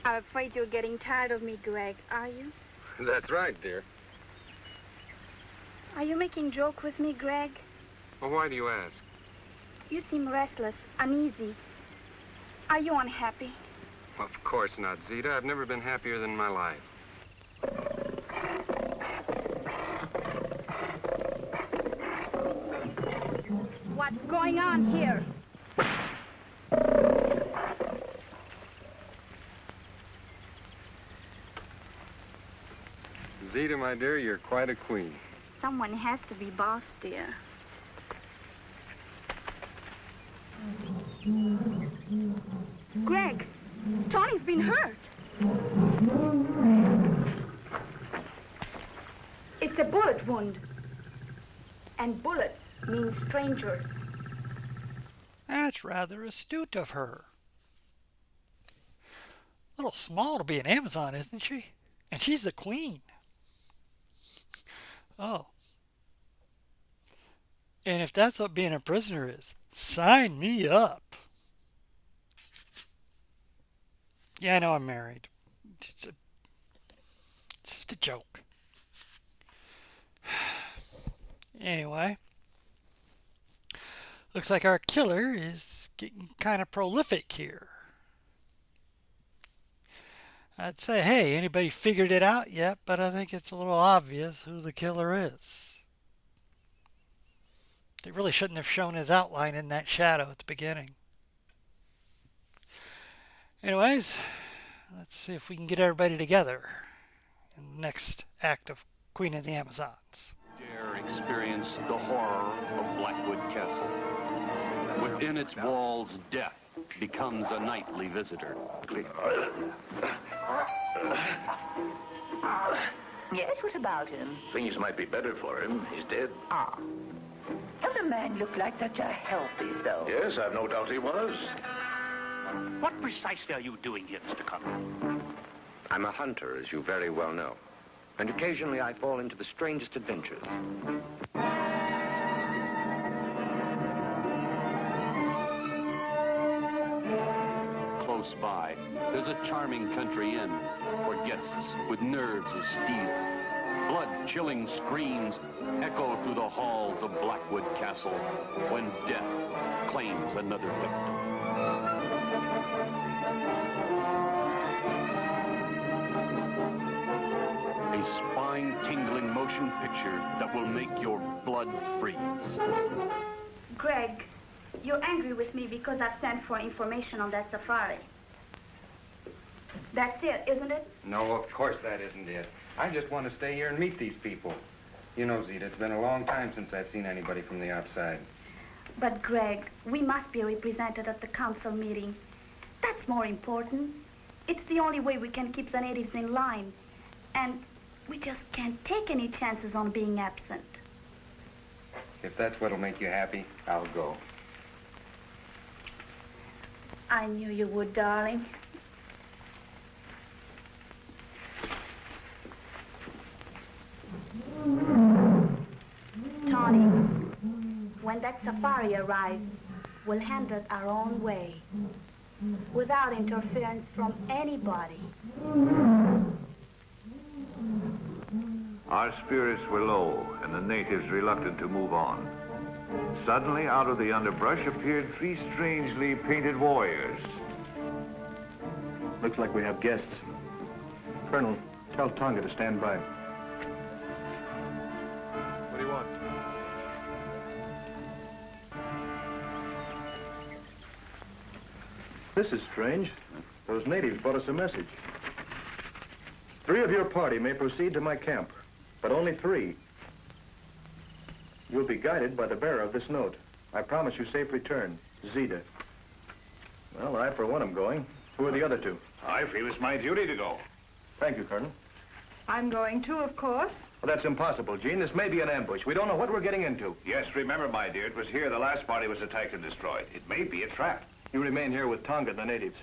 I'm afraid you're getting tired of me, Greg, are you? That's right, dear. Are you making joke with me, Greg? Well, why do you ask? You seem restless, uneasy. Are you unhappy? Of course not, Zita. I've never been happier than in my life. What's going on here? Zita, my dear, you're quite a queen. Someone has to be boss, dear. Greg, Tony's been hurt. It's a bullet wound. And bullets mean strangers. That's rather astute of her. A little small to be an Amazon, isn't she? And she's the queen. Oh. And if that's what being a prisoner is, sign me up. Yeah, I know I'm married. It's just a joke. Anyway. Looks like our killer is getting kind of prolific here. I'd say, hey, anybody figured it out yet? But I think it's a little obvious who the killer is. They really shouldn't have shown his outline in that shadow at the beginning. Anyways, let's see if we can get everybody together in the next act of Queen of the Amazons. Dare dare experience the horror of Blackwood Castle. Within its walls, death becomes a nightly visitor. Yes, what about him? Things might be better for him. He's dead. Ah. Does the man look like such a healthy soul? Yes, I've no doubt he was. What precisely are you doing here, Mr. Conrad? I'm a hunter, as you very well know. And occasionally I fall into the strangest adventures. Close by, there's a charming country inn for guests with nerves of steel. Blood-chilling screams echo through the halls of Blackwood Castle when death claims another victim. A spine-tingling motion picture that will make your blood freeze. Greg, you're angry with me because I've sent for information on that safari. That's it, isn't it? No, of course that isn't it. I just want to stay here and meet these people. You know, Zita, it's been a long time since I've seen anybody from the outside. But Greg, we must be represented at the council meeting. That's more important. It's the only way we can keep the natives in line. And we just can't take any chances on being absent. If that's what'll make you happy, I'll go. I knew you would, darling. Tony, when that safari arrives, we'll handle it our own way, without interference from anybody. Our spirits were low, and the natives reluctant to move on. Suddenly, out of the underbrush appeared three strangely painted warriors. Looks like we have guests. Colonel, tell Tonga to stand by. What do you want? This is strange. Those natives brought us a message. 3 of your party may proceed to my camp, but only 3. You'll be guided by the bearer of this note. I promise you safe return. Zita. Well, I, for one, am going. Who are the other 2? I feel it's my duty to go. Thank you, Colonel. I'm going too, of course. Well, that's impossible, Jean. This may be an ambush. We don't know what we're getting into. Yes, remember, my dear, it was here the last party was attacked and destroyed. It may be a trap. You remain here with Tonga and the natives.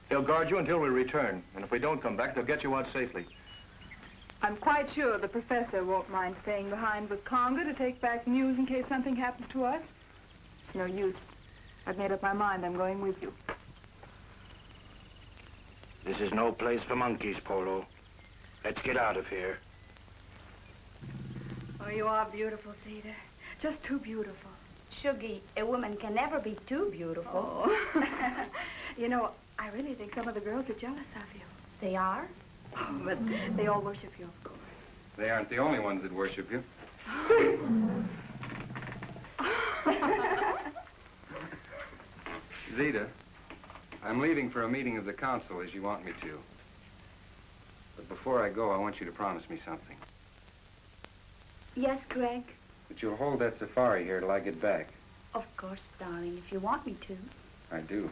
They'll guard you until we return. And if we don't come back, they'll get you out safely. I'm quite sure the professor won't mind staying behind with Conga to take back news in case something happens to us. It's no use. I've made up my mind. I'm going with you. This is no place for monkeys, Polo. Let's get out of here. Oh, you are beautiful, Zita. Just too beautiful. Shuggy, a woman can never be too beautiful. Oh. You know, I really think some of the girls are jealous of you. They are? Oh, but they all worship you, of course. They aren't the only ones that worship you. Zita, I'm leaving for a meeting of the council as you want me to. But before I go, I want you to promise me something. Yes, Greg? That you'll hold that safari here till I get back. Of course, darling, if you want me to. I do.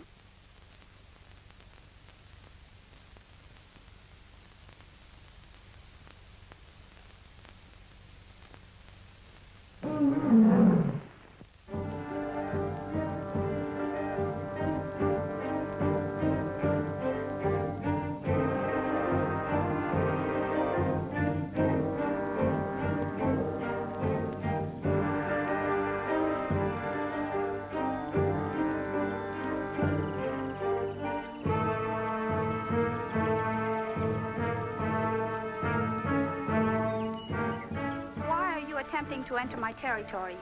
Attempting to enter my territory.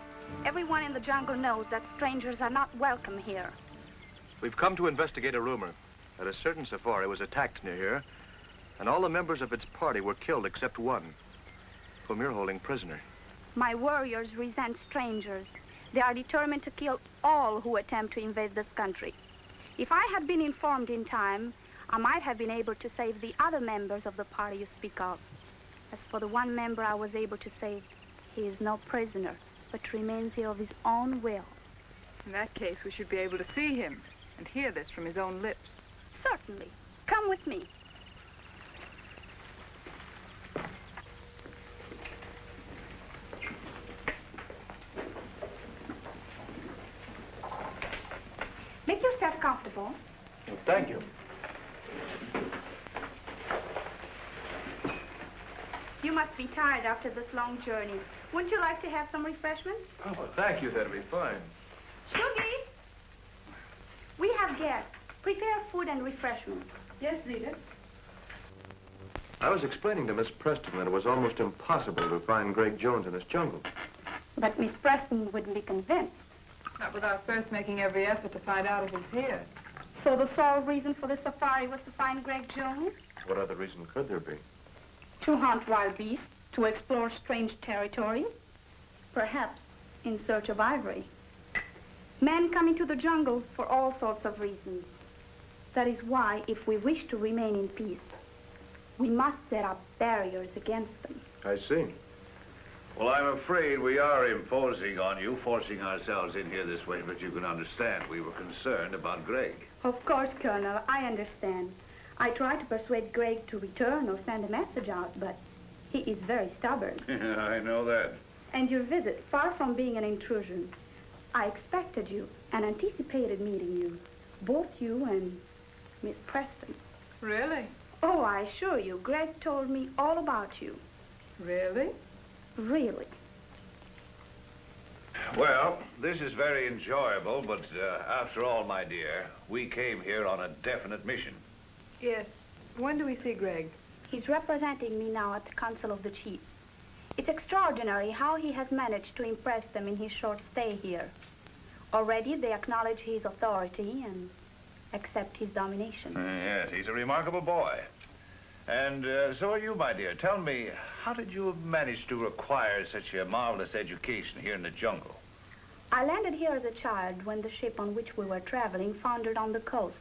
Everyone in the jungle knows that strangers are not welcome here. We've come to investigate a rumor that a certain safari was attacked near here, and all the members of its party were killed except one, whom you're holding prisoner. My warriors resent strangers. They are determined to kill all who attempt to invade this country. If I had been informed in time, I might have been able to save the other members of the party you speak of. As for the one member I was able to save, He is no prisoner, but remains here of his own will. In that case, we should be able to see him and hear this from his own lips. Certainly. Come with me. Make yourself comfortable. Well, thank you. You must be tired after this long journey. Wouldn't you like to have some refreshments? Oh, well, thank you. That'd be fine. Shuggy! We have guests. Prepare food and refreshments. Yes, Zita. I was explaining to Miss Preston that it was almost impossible to find Greg Jones in this jungle. But Miss Preston wouldn't be convinced. Not without first making every effort to find out if he's here. So the sole reason for the safari was to find Greg Jones? What other reason could there be? To hunt wild beasts, to explore strange territory, perhaps in search of ivory. Men come into the jungle for all sorts of reasons. That is why, if we wish to remain in peace, we must set up barriers against them. I see. Well, I'm afraid we are imposing on you, forcing ourselves in here this way, but you can understand we were concerned about Greg. Of course, Colonel, I understand. I tried to persuade Greg to return or send a message out, but he is very stubborn. I know that. And your visit, far from being an intrusion, I expected you and anticipated meeting you, both you and Miss Preston. Really? Oh, I assure you, Greg told me all about you. Really? Really. Well, this is very enjoyable, but after all, my dear, we came here on a definite mission. Yes. When do we see Greg? He's representing me now at the Council of the Chiefs. It's extraordinary how he has managed to impress them in his short stay here. Already they acknowledge his authority and accept his domination. Yes, he's a remarkable boy. And so are you, my dear. Tell me, how did you manage to acquire such a marvelous education here in the jungle? I landed here as a child when the ship on which we were traveling foundered on the coast.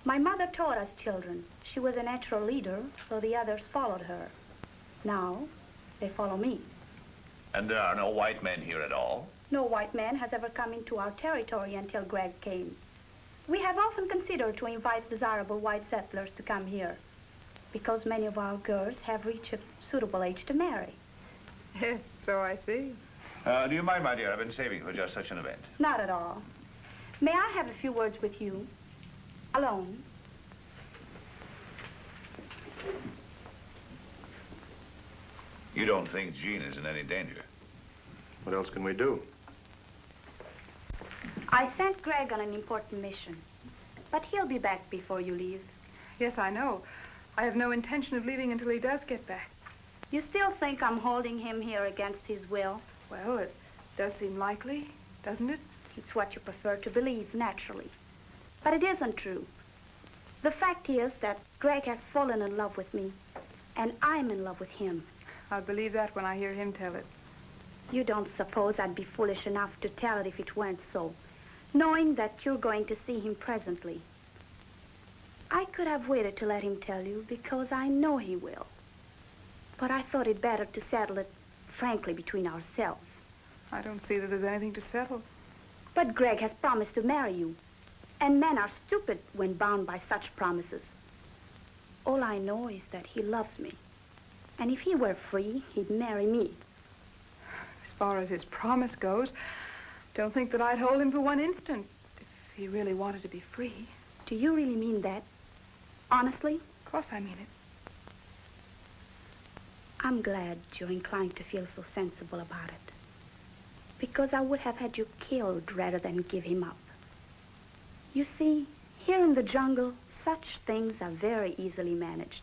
My mother taught us children. She was a natural leader, so the others followed her. Now, they follow me. And there are no white men here at all? No white man has ever come into our territory until Greg came. We have often considered to invite desirable white settlers to come here, because many of our girls have reached a suitable age to marry. Yes, so I see. Do you mind, my dear? I've been saving for just such an event. Not at all. May I have a few words with you? Alone. You don't think Jean is in any danger? What else can we do? I sent Greg on an important mission, but he'll be back before you leave. Yes, I know. I have no intention of leaving until he does get back. You still think I'm holding him here against his will? Well, it does seem likely, doesn't it? It's what you prefer to believe, naturally. But it isn't true. The fact is that Greg has fallen in love with me, and I'm in love with him. I'll believe that when I hear him tell it. You don't suppose I'd be foolish enough to tell it if it weren't so, knowing that you're going to see him presently. I could have waited to let him tell you because I know he will. But I thought it better to settle it frankly between ourselves. I don't see that there's anything to settle. But Greg has promised to marry you. And men are stupid when bound by such promises. All I know is that he loves me. And if he were free, he'd marry me. As far as his promise goes, don't think that I'd hold him for one instant if he really wanted to be free. Do you really mean that? Honestly? Of course I mean it. I'm glad you're inclined to feel so sensible about it. Because I would have had you killed rather than give him up. You see, here in the jungle, such things are very easily managed.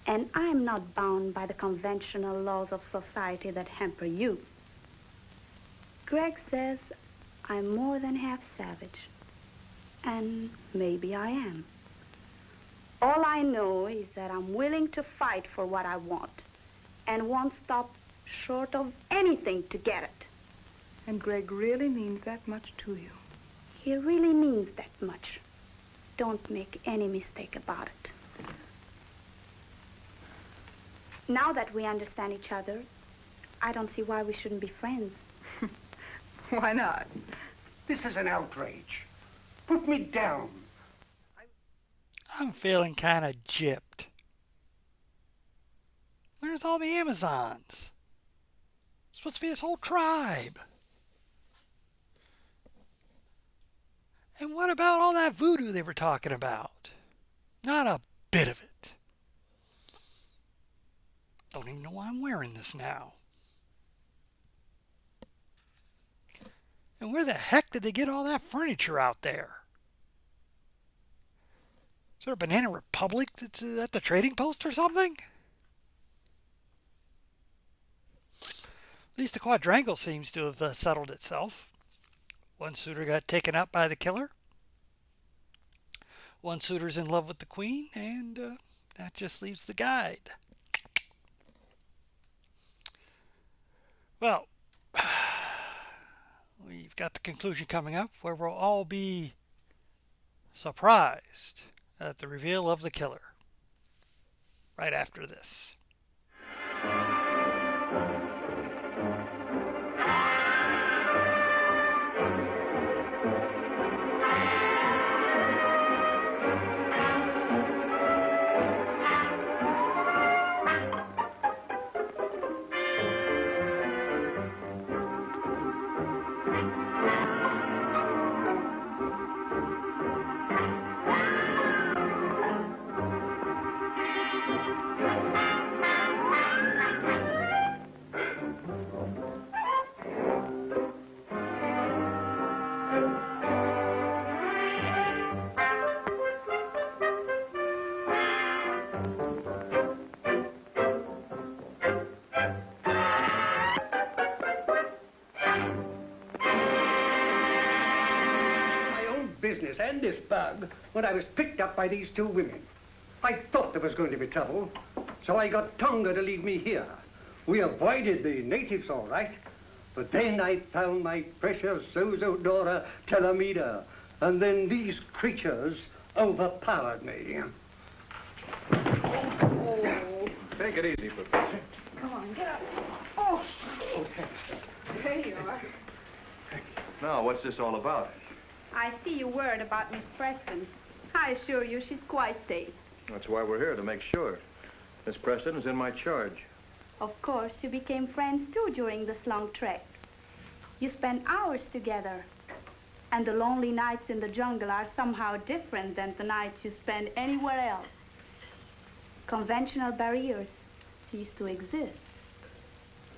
And I'm not bound by the conventional laws of society that hamper you. Greg says I'm more than half savage. And maybe I am. All I know is that I'm willing to fight for what I want. And won't stop short of anything to get it. And Greg really means that much to you. He really means that much. Don't make any mistake about it. Now that we understand each other, I don't see why we shouldn't be friends. Why not? This is an outrage. Put me down. I'm feeling kind of gypped. Where's all the Amazons? It's supposed to be this whole tribe. And what about all that voodoo they were talking about? Not a bit of it. Don't even know why I'm wearing this now. And where the heck did they get all that furniture out there? Is there a Banana Republic that's at the trading post or something? At least the quadrangle seems to have settled itself. One suitor got taken up by the killer. One suitor's in love with the queen, and that just leaves the guide. Well, we've got the conclusion coming up where we'll all be surprised at the reveal of the killer. Right after this. Business and this bug when I was picked up by these two women. I thought there was going to be trouble, so I got Tonga to leave me here. We avoided the natives all right, but then I found my precious Zozodora Telemida, and then these creatures overpowered me. Oh. Take it easy, Professor. Come on, get up. Oh, there you are. Now, what's this all about? I see you worried about Miss Preston. I assure you she's quite safe. That's why we're here, to make sure. Miss Preston is in my charge. Of course, you became friends too during this long trek. You spent hours together. And the lonely nights in the jungle are somehow different than the nights you spend anywhere else. Conventional barriers cease to exist.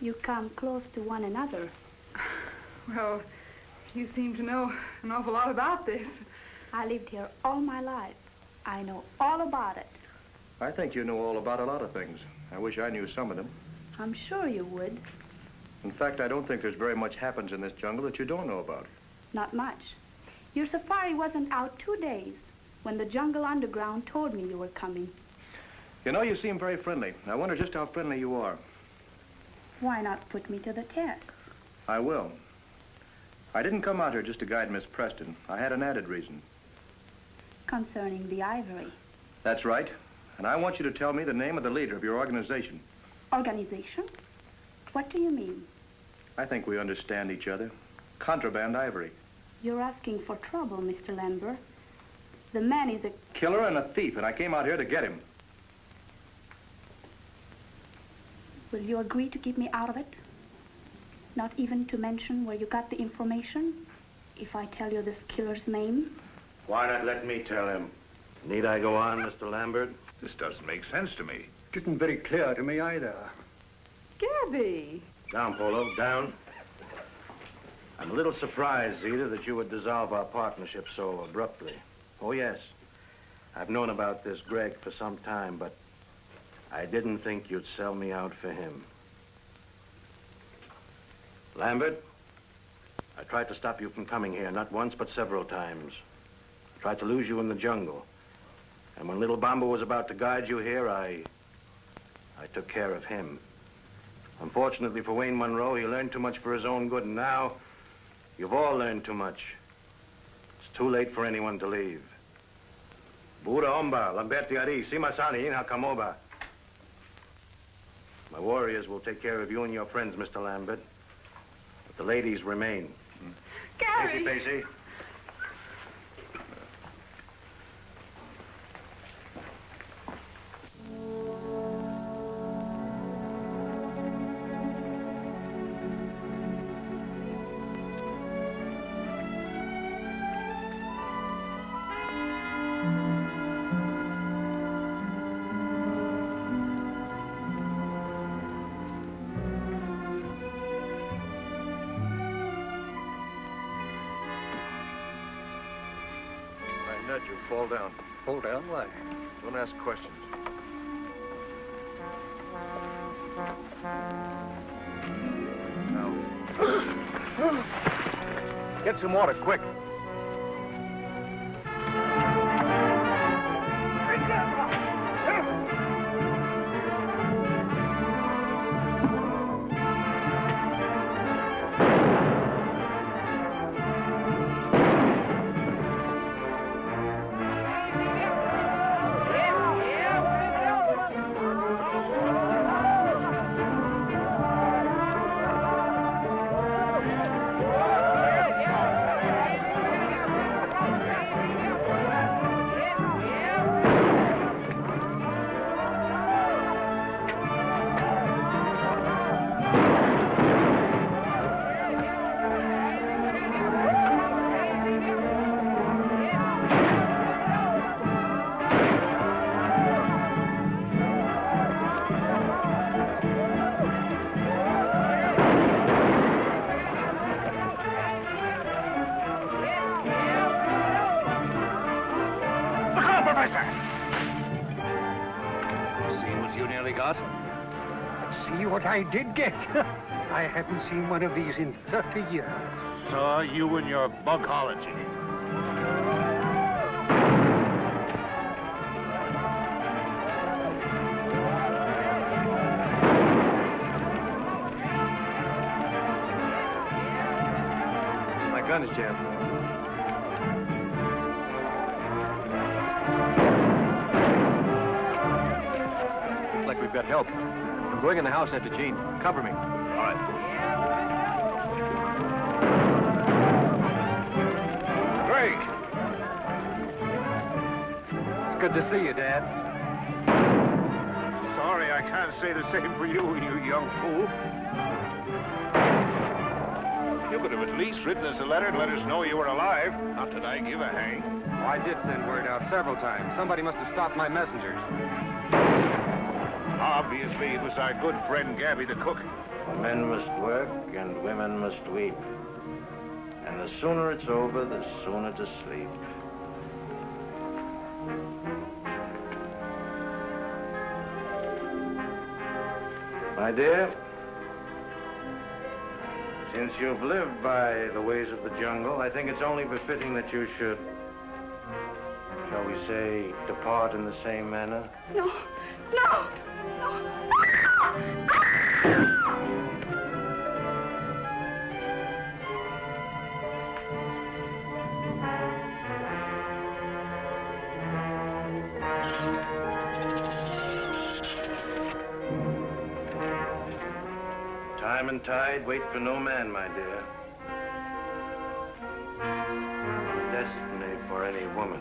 You come close to one another. Well, you seem to know an awful lot about this. I lived here all my life. I know all about it. I think you know all about a lot of things. I wish I knew some of them. I'm sure you would. In fact, I don't think there's very much happens in this jungle that you don't know about. Not much. Your safari wasn't out 2 days when the jungle underground told me you were coming. You know, you seem very friendly. I wonder just how friendly you are. Why not put me to the test? I will. I didn't come out here just to guide Miss Preston. I had an added reason. Concerning the ivory. That's right. And I want you to tell me the name of the leader of your organization. Organization? What do you mean? I think we understand each other. Contraband ivory. You're asking for trouble, Mr. Lambert. The man is a killer and a thief, and I came out here to get him. Will you agree to keep me out of it? Not even to mention where you got the information? If I tell you this killer's name? Why not let me tell him? Need I go on, Mr. Lambert? This doesn't make sense to me. Didn't very clear to me either. Gabby! Down, Polo, down. I'm a little surprised, Zita, that you would dissolve our partnership so abruptly. Oh, yes. I've known about this Greg for some time, but I didn't think you'd sell me out for him. Lambert, I tried to stop you from coming here, not once, but several times. I tried to lose you in the jungle. And when little Bamba was about to guide you here, I took care of him. Unfortunately for Wayne Monroe, he learned too much for his own good, and now you've all learned too much. It's too late for anyone to leave. Bura omba, Lamberti ari, simasani, ina kamoba. My warriors will take care of you and your friends, Mr. Lambert. But the ladies remain. Gary! Pacey, Pacey. Ned, you'll fall down. Fall down? Why? Don't ask questions. Now. Get some water, quick. See what I did get. I haven't seen one of these in 30 years. So you and your bugology. My gun is jammed. Looks like we've got help. I'm going in the house after Jean. Cover me. All right. Greg! It's good to see you, Dad. Sorry, I can't say the same for you, you young fool. You could have at least written us a letter to let us know you were alive. Not that I give a hang. Oh, I did send word out several times. Somebody must have stopped my messengers. Obviously, it was our good friend Gabby the cook. Men must work and women must weep. And the sooner it's over, the sooner to sleep. My dear, since you've lived by the ways of the jungle, I think it's only befitting that you should, shall we say, depart in the same manner. No, no, Time and tide wait for no man, my dear. Destiny for any woman.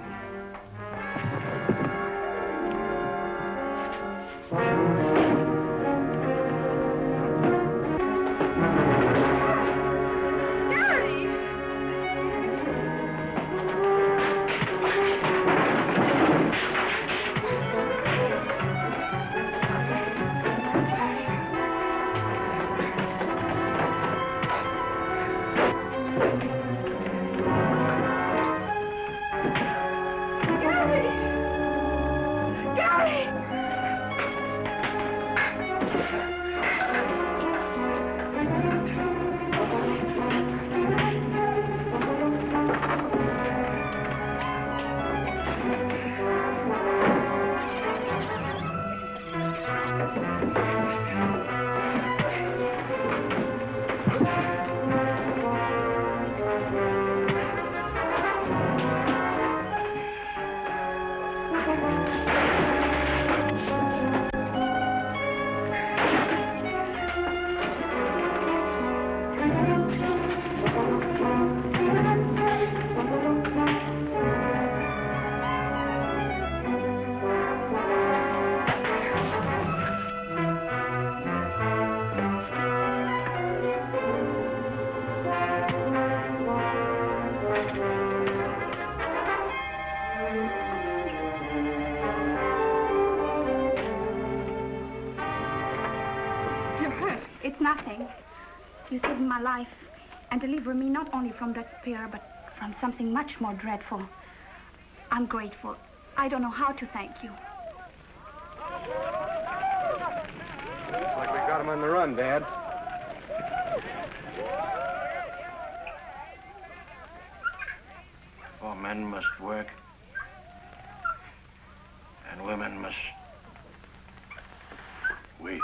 nothing. You saved my life and delivered me not only from despair, but from something much more dreadful. I'm grateful. I don't know how to thank you. Looks like we got him on the run, Dad. For men must work, and women must wait.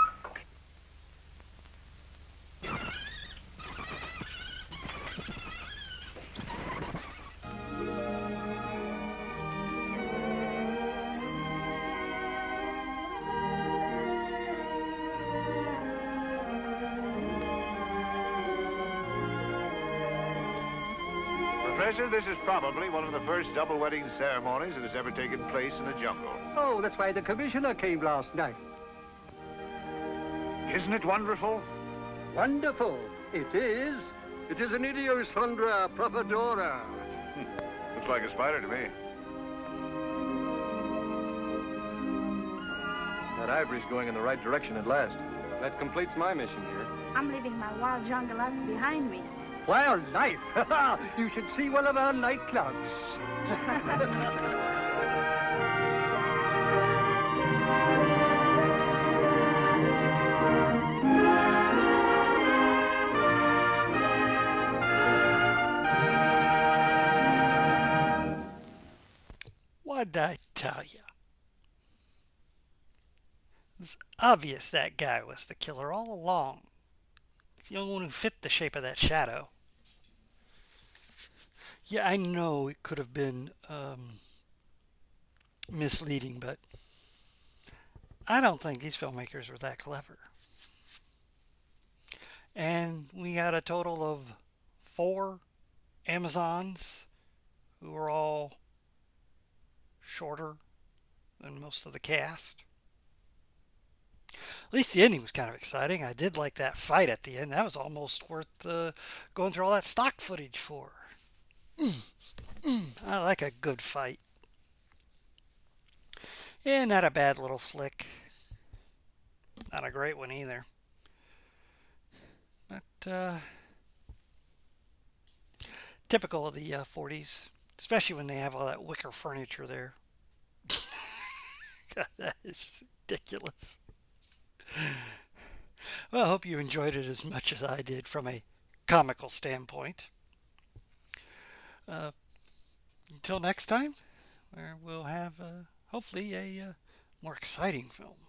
Professor, this is probably one of the first double wedding ceremonies that has ever taken place in the jungle. Oh, that's why the commissioner came last night. Isn't it wonderful? Wonderful. It is. It is an Idiosondra propodora. Looks like a spider to me. That ivory's going in the right direction at last. That completes my mission here. I'm leaving my wild jungle life behind me. Wildlife. You should see one of our nightclubs. What'd I tell you? It was obvious that guy was the killer all along. He's the only one who fit the shape of that shadow. Yeah, I know it could have been misleading, but I don't think these filmmakers were that clever. And we got a total of 4 Amazons who were all shorter than most of the cast. At least the ending was kind of exciting. I did like that fight at the end. That was almost worth going through all that stock footage for. I like a good fight. Yeah, not a bad little flick. Not a great one either. But typical of the 40s, especially when they have all that wicker furniture there. God, that is just ridiculous. Well, I hope you enjoyed it as much as I did from a comical standpoint. Until next time, where we'll have hopefully a more exciting film.